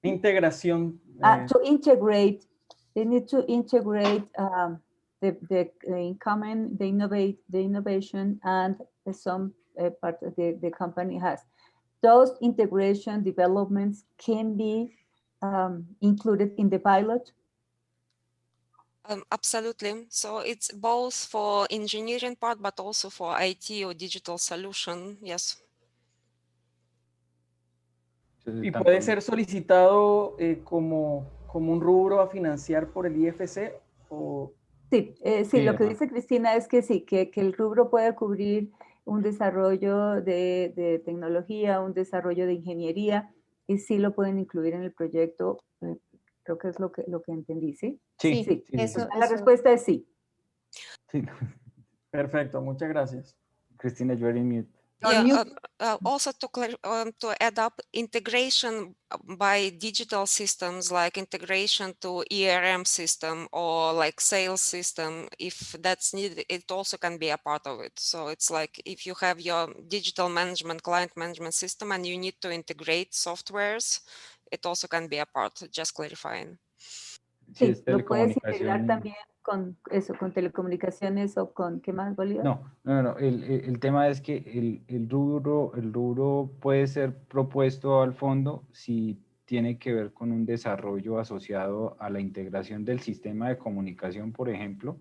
Integración. To integrate, they need to integrate the innovation and some part of the company has. Those integration developments can be included in the pilot? Absolutely. So it's both for engineering part, but also for IT or digital solution. Yes. ¿Y puede ser solicitado como un rubro a financiar por el IFC? O... Sí, sí, lo que dice Cristina es que sí, que el rubro puede cubrir un desarrollo de tecnología, un desarrollo de ingeniería, y sí lo pueden incluir en el proyecto. Creo que es lo que entendí, ¿sí? Sí, sí. Eso. La respuesta es sí. Sí. Perfecto, muchas gracias. Cristina, you're in mute. Yeah, also to add up integration by digital systems, like integration to ERM system or like sales system, if that's needed, it also can be a part of it. So it's like if you have your digital management, client management system, and you need to integrate softwares, it also can be a part, just clarifying. Sí, lo puedes integrar también con eso, con telecomunicaciones o con, ¿qué más, Bolívar? No. El tema es que el rubro puede ser propuesto al fondo si tiene que ver con un desarrollo asociado a la integración del sistema de comunicación, por ejemplo.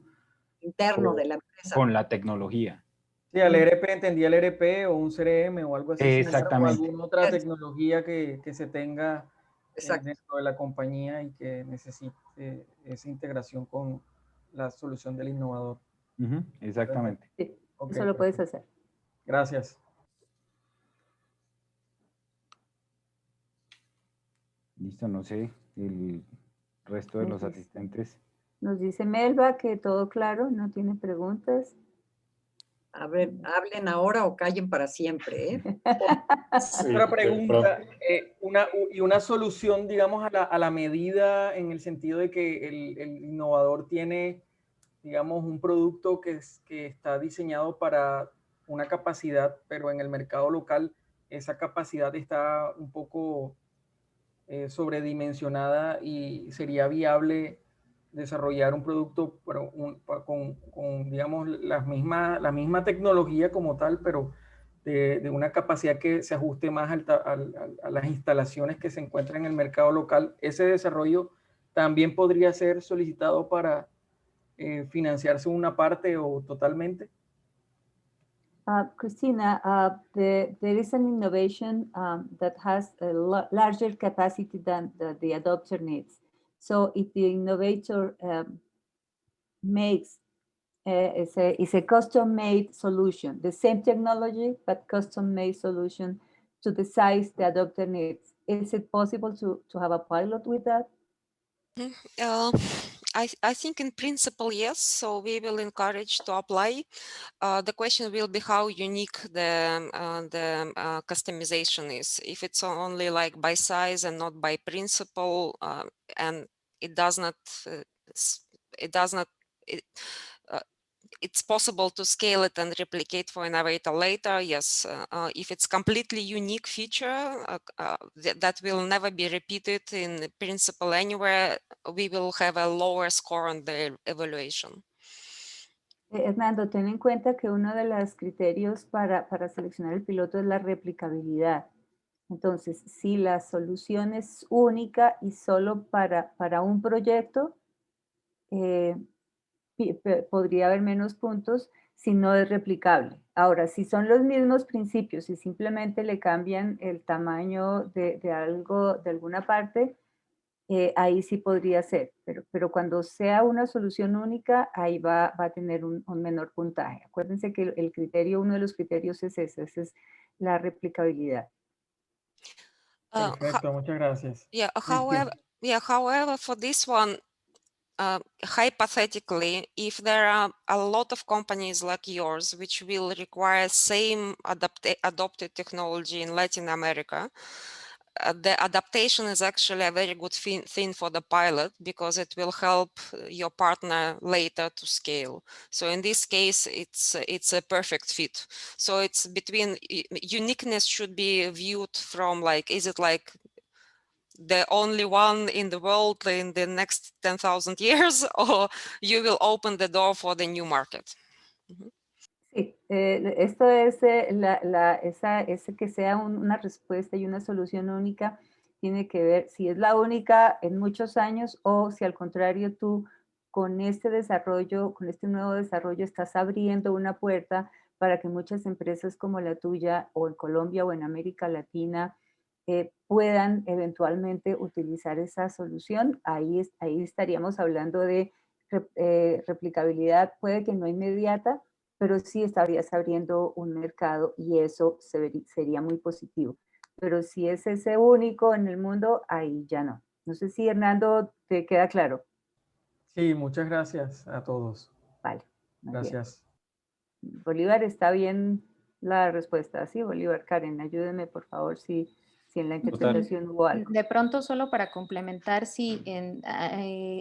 Interno de la empresa. Con la tecnología. Sí, al ERP, entendía el ERP o un CRM o algo así. Exactamente. O alguna otra tecnología que se tenga Exacto. dentro de la compañía y que necesite esa integración con la solución del innovador. Exactamente. Sí, okay, eso lo puedes hacer. Gracias. Listo, no sé, el resto de los asistentes. Nos dice Melba que todo claro, no tiene preguntas. A ver, hablen ahora o callen para siempre, ¿eh? Sí, Otra pregunta, una solución, digamos, a la medida en el sentido de que el innovador tiene, digamos, un producto que está diseñado para una capacidad, pero en el mercado local esa capacidad está un poco sobredimensionada y sería viable desarrollar un producto con digamos, la misma tecnología como tal, pero de una capacidad que se ajuste más a las instalaciones que se encuentran en el mercado local. Ese desarrollo también podría ser solicitado para financiarse una parte o totalmente. Christina, there is an innovation that has a larger capacity than the adopter needs. So if the innovator makes it's a custom-made solution, the same technology, but custom-made solution to the size the adopter needs, is it possible to have a pilot with that? I think in principle, yes. So we will encourage to apply. The question will be how unique the customization is. If it's only like by size and not by principle, and it's possible to scale it and replicate for innovator later. Yes, if it's completely unique feature that will never be repeated in principle anywhere, we will have a lower score on the evaluation. Hernando, ten en cuenta que uno de los criterios para seleccionar el piloto es la replicabilidad. Entonces, si la solución es única y solo para un proyecto, podría haber menos puntos si no es replicable. Ahora, si son los mismos principios y simplemente le cambian el tamaño de algo, de alguna parte, ahí sí podría ser, pero cuando sea una solución única, ahí va a tener un menor puntaje. Acuérdense que el criterio, uno de los criterios es ese, esa es la replicabilidad. Perfecto, muchas gracias. Yeah, Cristian. however, for this one, hypothetically, if there are a lot of companies like yours which will require same adopted technology in Latin America, the adaptation is actually a very good thing for the pilot because it will help your partner later to scale. So in this case, it's a perfect fit. So it's between uniqueness should be viewed from like, is it like the only one in the world in the next 10,000 years, or you will open the door for the new market? Sí, esto es ese que sea una respuesta y una solución única, tiene que ver si es la única en muchos años o si al contrario tú con este desarrollo, con este nuevo desarrollo estás abriendo una puerta para que muchas empresas como la tuya o en Colombia o en América Latina puedan eventualmente utilizar esa solución. Ahí estaríamos hablando de replicabilidad, puede que no inmediata, pero sí estarías abriendo un mercado y eso sería muy positivo. Pero si es ese único en el mundo, ahí ya no. No sé si Hernando te queda claro. Sí, muchas gracias a todos. Vale. Gracias. Bien. Bolívar, ¿está bien la respuesta? Sí, Bolívar, Karen, ayúdenme por favor si en la interpretación hubo algo. De pronto, solo para complementar, si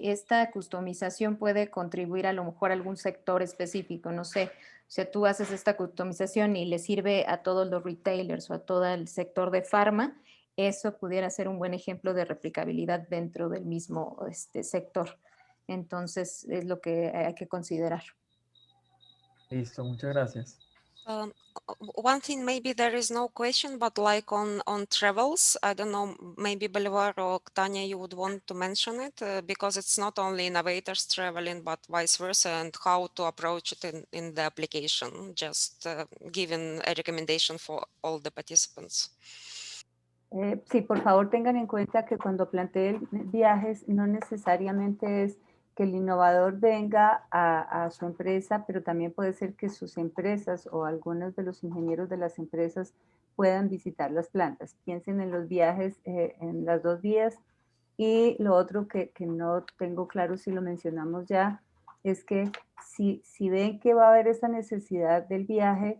esta customización puede contribuir a lo mejor a algún sector específico, no sé, o sea, tú haces esta customización y le sirve a todos los retailers o a todo el sector de farma, eso pudiera ser un buen ejemplo de replicabilidad dentro del mismo sector. Entonces, es lo que hay que considerar. Listo, muchas gracias. One thing, maybe there is no question, but like on travels, I don't know, maybe Bolivar or Tanya, you would want to mention it because it's not only innovators traveling, but vice versa, and how to approach it in the application, just giving a recommendation for all the participants. Sí, por favor tengan en cuenta que cuando planteen viajes no necesariamente es que el innovador venga a su empresa, pero también puede ser que sus empresas o algunos de los ingenieros de las empresas puedan visitar las plantas. Piensen en los viajes en las 2 vías. Y lo otro que no tengo claro si lo mencionamos ya, es que si ven que va a haber esa necesidad del viaje,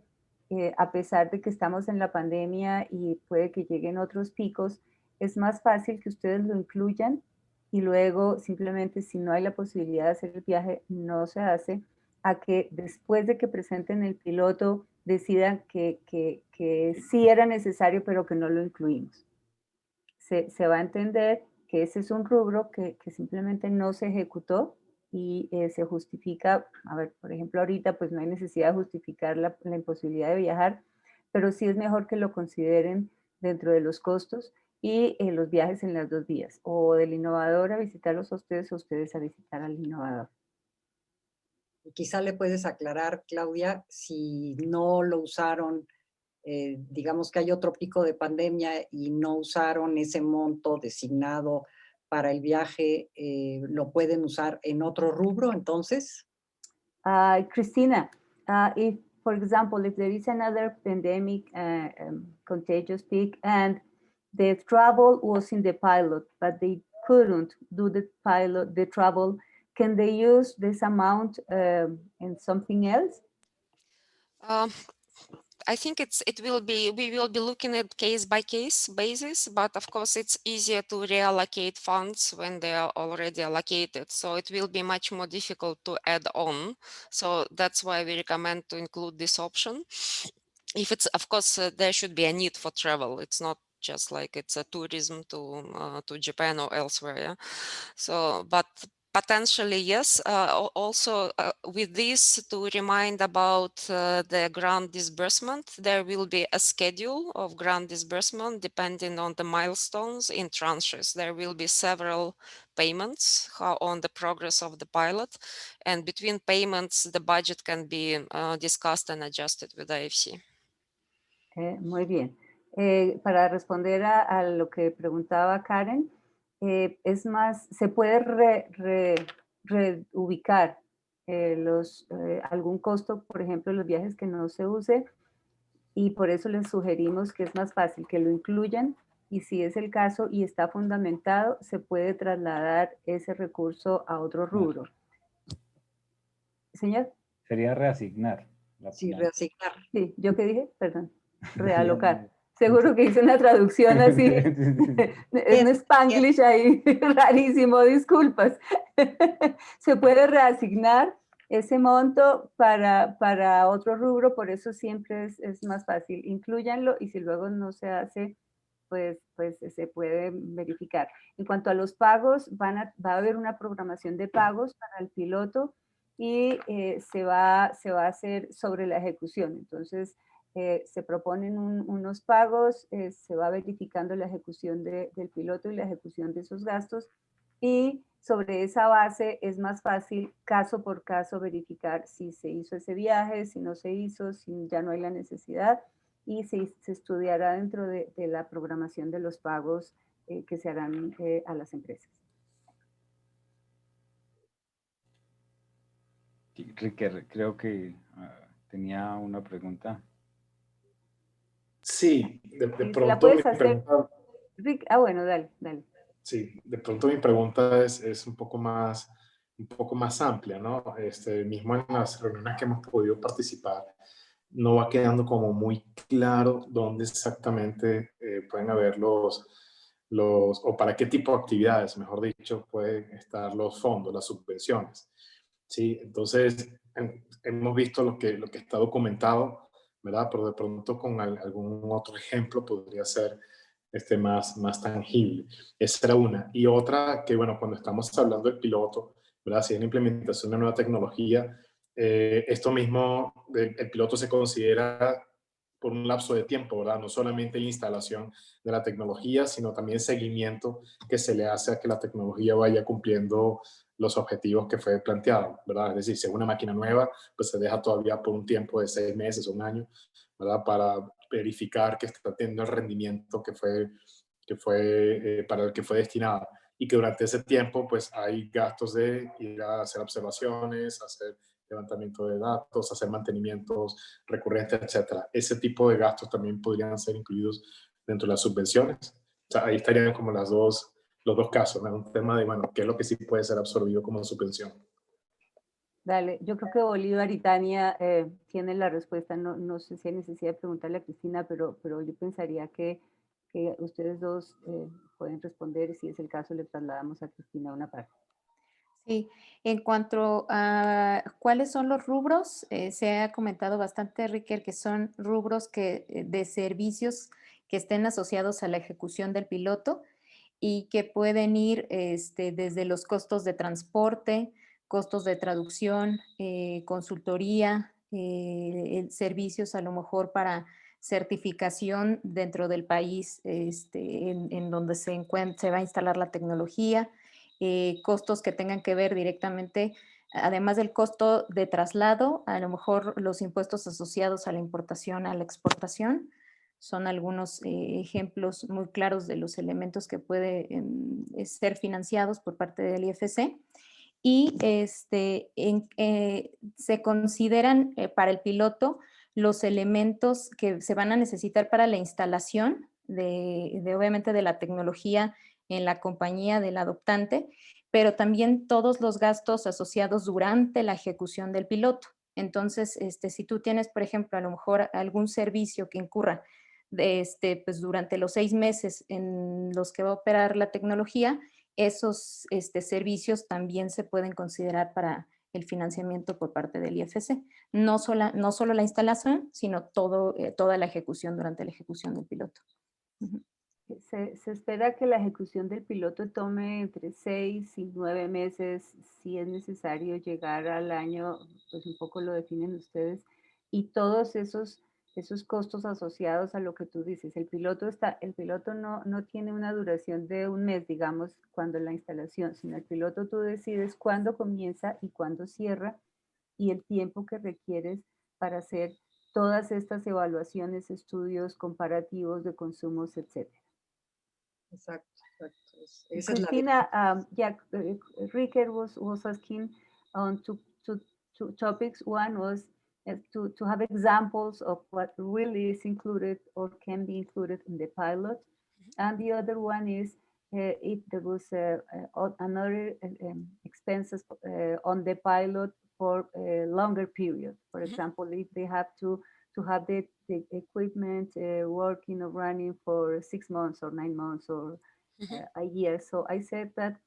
a pesar de que estamos en la pandemia y puede que lleguen otros picos, es más fácil que ustedes lo incluyan y luego simplemente si no hay la posibilidad de hacer el viaje, no se hace, a que después de que presenten el piloto decidan que sí era necesario, pero que no lo incluimos. Se va a entender que ese es un rubro que simplemente no se ejecutó y se justifica, a ver, por ejemplo, ahorita pues no hay necesidad de justificar la imposibilidad de viajar, pero sí es mejor que lo consideren dentro de los costos y los viajes en las 2 vías, o del innovador a visitarlos a ustedes o ustedes a visitar al innovador. Y quizá le puedes aclarar, Claudia, si no lo usaron, digamos que hay otro pico de pandemia y no usaron ese monto designado para el viaje, ¿lo pueden usar en otro rubro entonces? Christina, if, for example, if there is another pandemic, contagious peak, and the travel was in the pilot, but they couldn't do the travel, can they use this amount in something else? I think we will be looking at case by case basis, but of course it's easier to reallocate funds when they are already allocated. So it will be much more difficult to add on. So that's why we recommend to include this option. If it's, of course, there should be a need for travel. It's not just like it's a tourism to Japan or elsewhere. Yeah? So, but potentially, yes. Also, with this, to remind about the grant disbursement, there will be a schedule of grant disbursement depending on the milestones in tranches. There will be several payments on the progress of the pilot, and between payments, the budget can be discussed and adjusted with IFC. Muy bien. Para responder a lo que preguntaba Karen, es más, se puede reubicar algún costo, por ejemplo, los viajes que no se use, y por eso les sugerimos que es más fácil que lo incluyan, y si es el caso y está fundamentado, se puede trasladar ese recurso a otro rubro. Señor. Sería reasignar. Sí, reasignar. Sí, ¿yo qué dije? Perdón. Realocar. Seguro que hice una traducción así, es un spanglish ahí rarísimo, disculpas. Se puede reasignar ese monto para otro rubro, por eso siempre es más fácil. Inclúyanlo y si luego no se hace, pues se puede verificar. En cuanto a los pagos, va a haber una programación de pagos para el piloto y se va a hacer sobre la ejecución. Entonces, se proponen unos pagos, se va verificando la ejecución del piloto y la ejecución de esos gastos, y sobre esa base es más fácil caso por caso verificar si se hizo ese viaje, si no se hizo, si ya no hay la necesidad, y se estudiará dentro de la programación de los pagos que se harán a las empresas. Ricker, creo que tenía una pregunta. Sí, de pronto ¿la puedes mi hacer? pregunta, Bueno, dale. sí, de pronto mi pregunta es un poco más amplia, ¿no? Mismo en las reuniones que hemos podido participar, no va quedando como muy claro dónde exactamente pueden haber o para qué tipo de actividades, mejor dicho, pueden estar los fondos, las subvenciones. Sí, entonces hemos visto lo que está documentado, ¿verdad? Pero de pronto con algún otro ejemplo podría ser más tangible. Esa era una. Y otra que, bueno, cuando estamos hablando del piloto, ¿verdad? Si es la implementación de nueva tecnología, esto mismo, el piloto se considera por un lapso de tiempo, ¿verdad? No solamente la instalación de la tecnología, sino también seguimiento que se le hace a que la tecnología vaya cumpliendo los objetivos que fue planteado, ¿verdad? Es decir, si es una máquina nueva, pues se deja todavía por un tiempo de 6 meses o un año, ¿verdad? Para verificar que está teniendo el rendimiento que fue para el que fue destinada, y que durante ese tiempo pues hay gastos de ir a hacer observaciones, hacer levantamiento de datos, hacer mantenimientos recurrentes, etcétera. Ese tipo de gastos también podrían ser incluidos dentro de las subvenciones. O sea, ahí estarían como los dos casos, ¿no? Un tema de, bueno, qué es lo que sí puede ser absorbido como subvención. Dale, yo creo que Bolívar y Tania tienen la respuesta. No sé si hay necesidad de preguntarle a Cristina, pero yo pensaría que ustedes dos pueden responder. Si es el caso, le trasladamos a Cristina una parte. Sí, en cuanto a cuáles son los rubros, se ha comentado bastante, Ricker, que son rubros de servicios que estén asociados a la ejecución del piloto y que pueden ir desde los costos de transporte, costos de traducción, consultoría, servicios a lo mejor para certificación dentro del país en donde se va a instalar la tecnología, costos que tengan que ver directamente, además del costo de traslado, a lo mejor los impuestos asociados a la importación, a la exportación. Son algunos ejemplos muy claros de los elementos que pueden ser financiados por parte del IFC. Y se consideran para el piloto los elementos que se van a necesitar para la instalación obviamente de la tecnología en la compañía del adoptante, pero también todos los gastos asociados durante la ejecución del piloto. Entonces, si tú tienes, por ejemplo, a lo mejor algún servicio que incurra pues durante los 6 meses en los que va a operar la tecnología, esos servicios también se pueden considerar para el financiamiento por parte del IFC. No solo la instalación, sino toda la ejecución durante la ejecución del piloto. Uh-huh. Se espera que la ejecución del piloto tome entre 6 y 9 meses, si es necesario llegar al año, pues un poco lo definen ustedes, y todos esos costos asociados a lo que tú dices. El piloto no tiene una duración de un mes, digamos, cuando la instalación, sino el piloto tú decides cuándo comienza y cuándo cierra, y el tiempo que requieres para hacer todas estas evaluaciones, estudios comparativos de consumos, etc. exacto. Esa es la Christina, Ricker was asking on two topics. One was to have examples of what really is included or can be included in the pilot. And the other one is if there was another expenses on the pilot for a longer period. For example, if they have to have the equipment working or running for 6 months or 9 months or a year. So I said that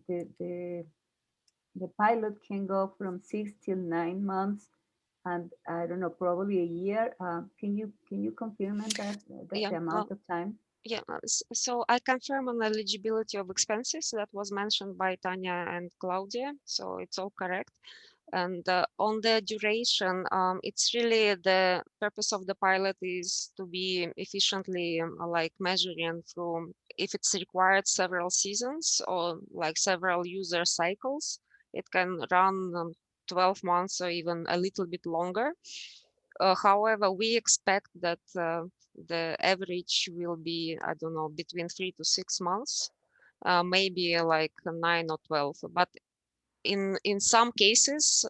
the pilot can go from 6 till 9 months, and I don't know, probably a year. Can you confirm that Yeah, the amount of time? Yeah, so I confirm on eligibility of expenses that was mentioned by Tanya and Claudia, so it's all correct. And on the duration, it's really the purpose of the pilot is to be efficiently like measuring through if it's required several seasons or like several user cycles. It can run 12 months or even a little bit longer. However, we expect that the average will be, I don't know, between 3 to 6 months, maybe like 9 or 12. But in some cases,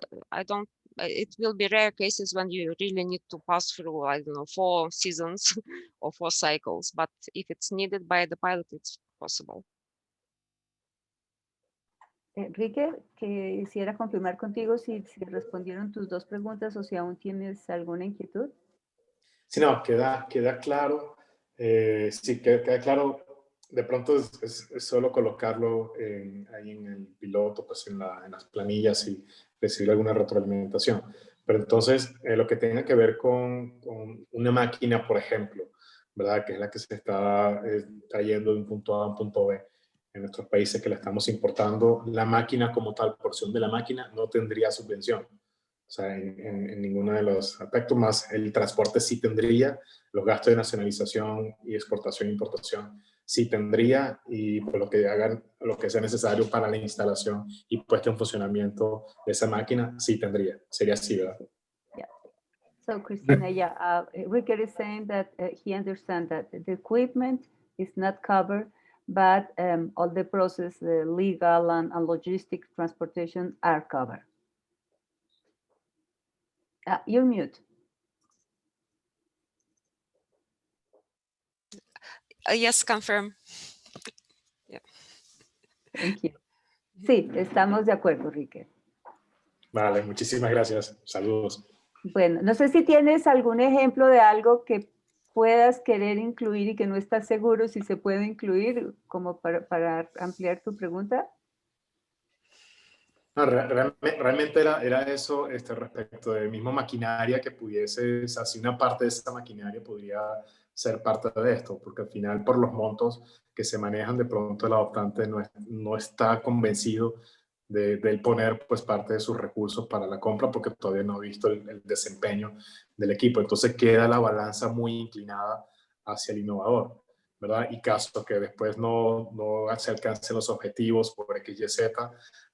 it will be rare cases when you really need to pass through, I don't know, 4 seasons or 4 cycles. But if it's needed by the pilot, it's possible. Enrique, quisiera confirmar contigo si respondieron tus 2 preguntas o si aún tienes alguna inquietud. Sí, no, queda claro. Sí, queda claro. De pronto es solo colocarlo ahí en el piloto, pues en las planillas y recibir alguna retroalimentación. Pero entonces, lo que tenga que ver con una máquina, por ejemplo, ¿verdad? Que es la que se está trayendo de un punto A a un punto B en nuestros países que la estamos importando, la máquina como tal, porción de la máquina, no tendría subvención. O sea, en ninguno de los aspectos más. El transporte sí tendría, los gastos de nacionalización y exportación e importación sí tendría, y por lo que hagan, lo que sea necesario para la instalación y puesta en funcionamiento de esa máquina, sí tendría. Sería así, ¿verdad? Yeah. So Christina, Ricker is saying that he understands that the equipment is not covered, but all the process, the legal and logistic transportation are covered. You're mute. Yes, confirm. Yeah. Thank you. Sí, estamos de acuerdo, Ricker. Vale, muchísimas gracias. Saludos. Bueno, no sé si tienes algún ejemplo de algo que puedas querer incluir y que no estás seguro si se puede incluir, como para ampliar tu pregunta. No, realmente era eso respecto de mismo maquinaria que pudiese, o sea, si una parte de esa maquinaria podría ser parte de esto, porque al final por los montos que se manejan, de pronto el adoptante no está convencido de poner pues parte de sus recursos para la compra porque todavía no ha visto el desempeño del equipo. Entonces queda la balanza muy inclinada hacia el innovador, ¿verdad? Y caso que después no se alcancen los objetivos por X, Y, Z,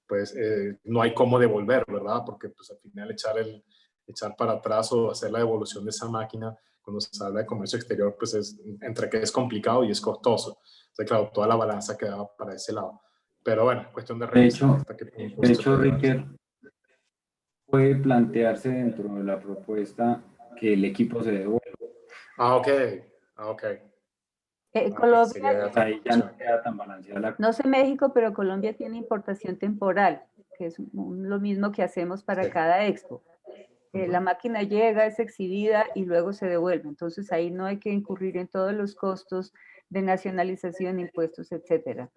pues no hay cómo devolver, ¿verdad? Porque pues al final echar para atrás o hacer la devolución de esa máquina cuando se habla de comercio exterior, pues entre que es complicado y es costoso. Entonces, claro, toda la balanza quedaba para ese lado. Pero bueno, cuestión de revisar hasta qué punto. De hecho, Ricker, puede plantearse dentro de la propuesta que el equipo se devuelva. Ok. Colombia, ahí ya no queda tan balanceada no sé México, pero Colombia tiene importación temporal, que es lo mismo que hacemos para cada expo. La máquina llega, es exhibida y luego se devuelve. Entonces ahí no hay que incurrir en todos los costos de nacionalización, impuestos, etcétera.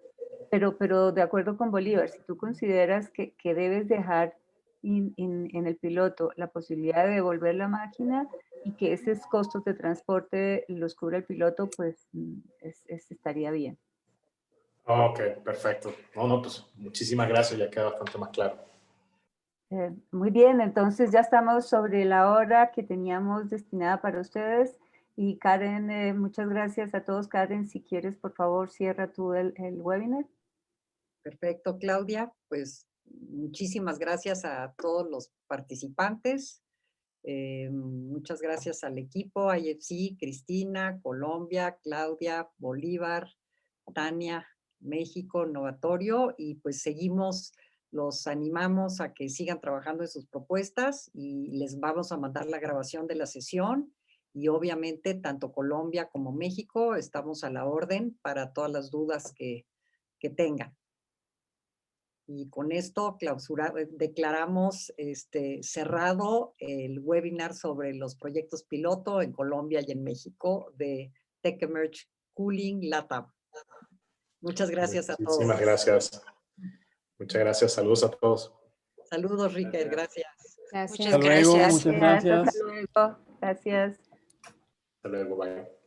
Pero de acuerdo con Bolívar, si tú consideras que debes dejar en el piloto la posibilidad de devolver la máquina y que esos costos de transporte los cubre el piloto, pues estaría bien. Ok, perfecto. No, pues muchísimas gracias, ya queda bastante más claro. Muy bien, entonces ya estamos sobre la hora que teníamos destinada para ustedes. Y Karen, muchas gracias a todos. Karen, si quieres, por favor, cierra tú el webinar. Perfecto, Claudia. Pues muchísimas gracias a todos los participantes. Muchas gracias al equipo, IFC, Cristina, Colombia, Claudia, Bolívar, Tania, México, Novatorio, y pues seguimos, los animamos a que sigan trabajando en sus propuestas y les vamos a mandar la grabación de la sesión. Y obviamente tanto Colombia como México estamos a la orden para todas las dudas que tengan. Y con esto declaramos cerrado el webinar sobre los proyectos piloto en Colombia y en México de TechEmerge Cooling LATAM. Muchas gracias a todos. Muchísimas gracias. Muchas gracias. Saludos a todos. Saludos, Ricker. Gracias. Gracias. Muchas Hasta luego, gracias. muchas gracias. Hasta luego. Gracias. Hasta luego. Bye.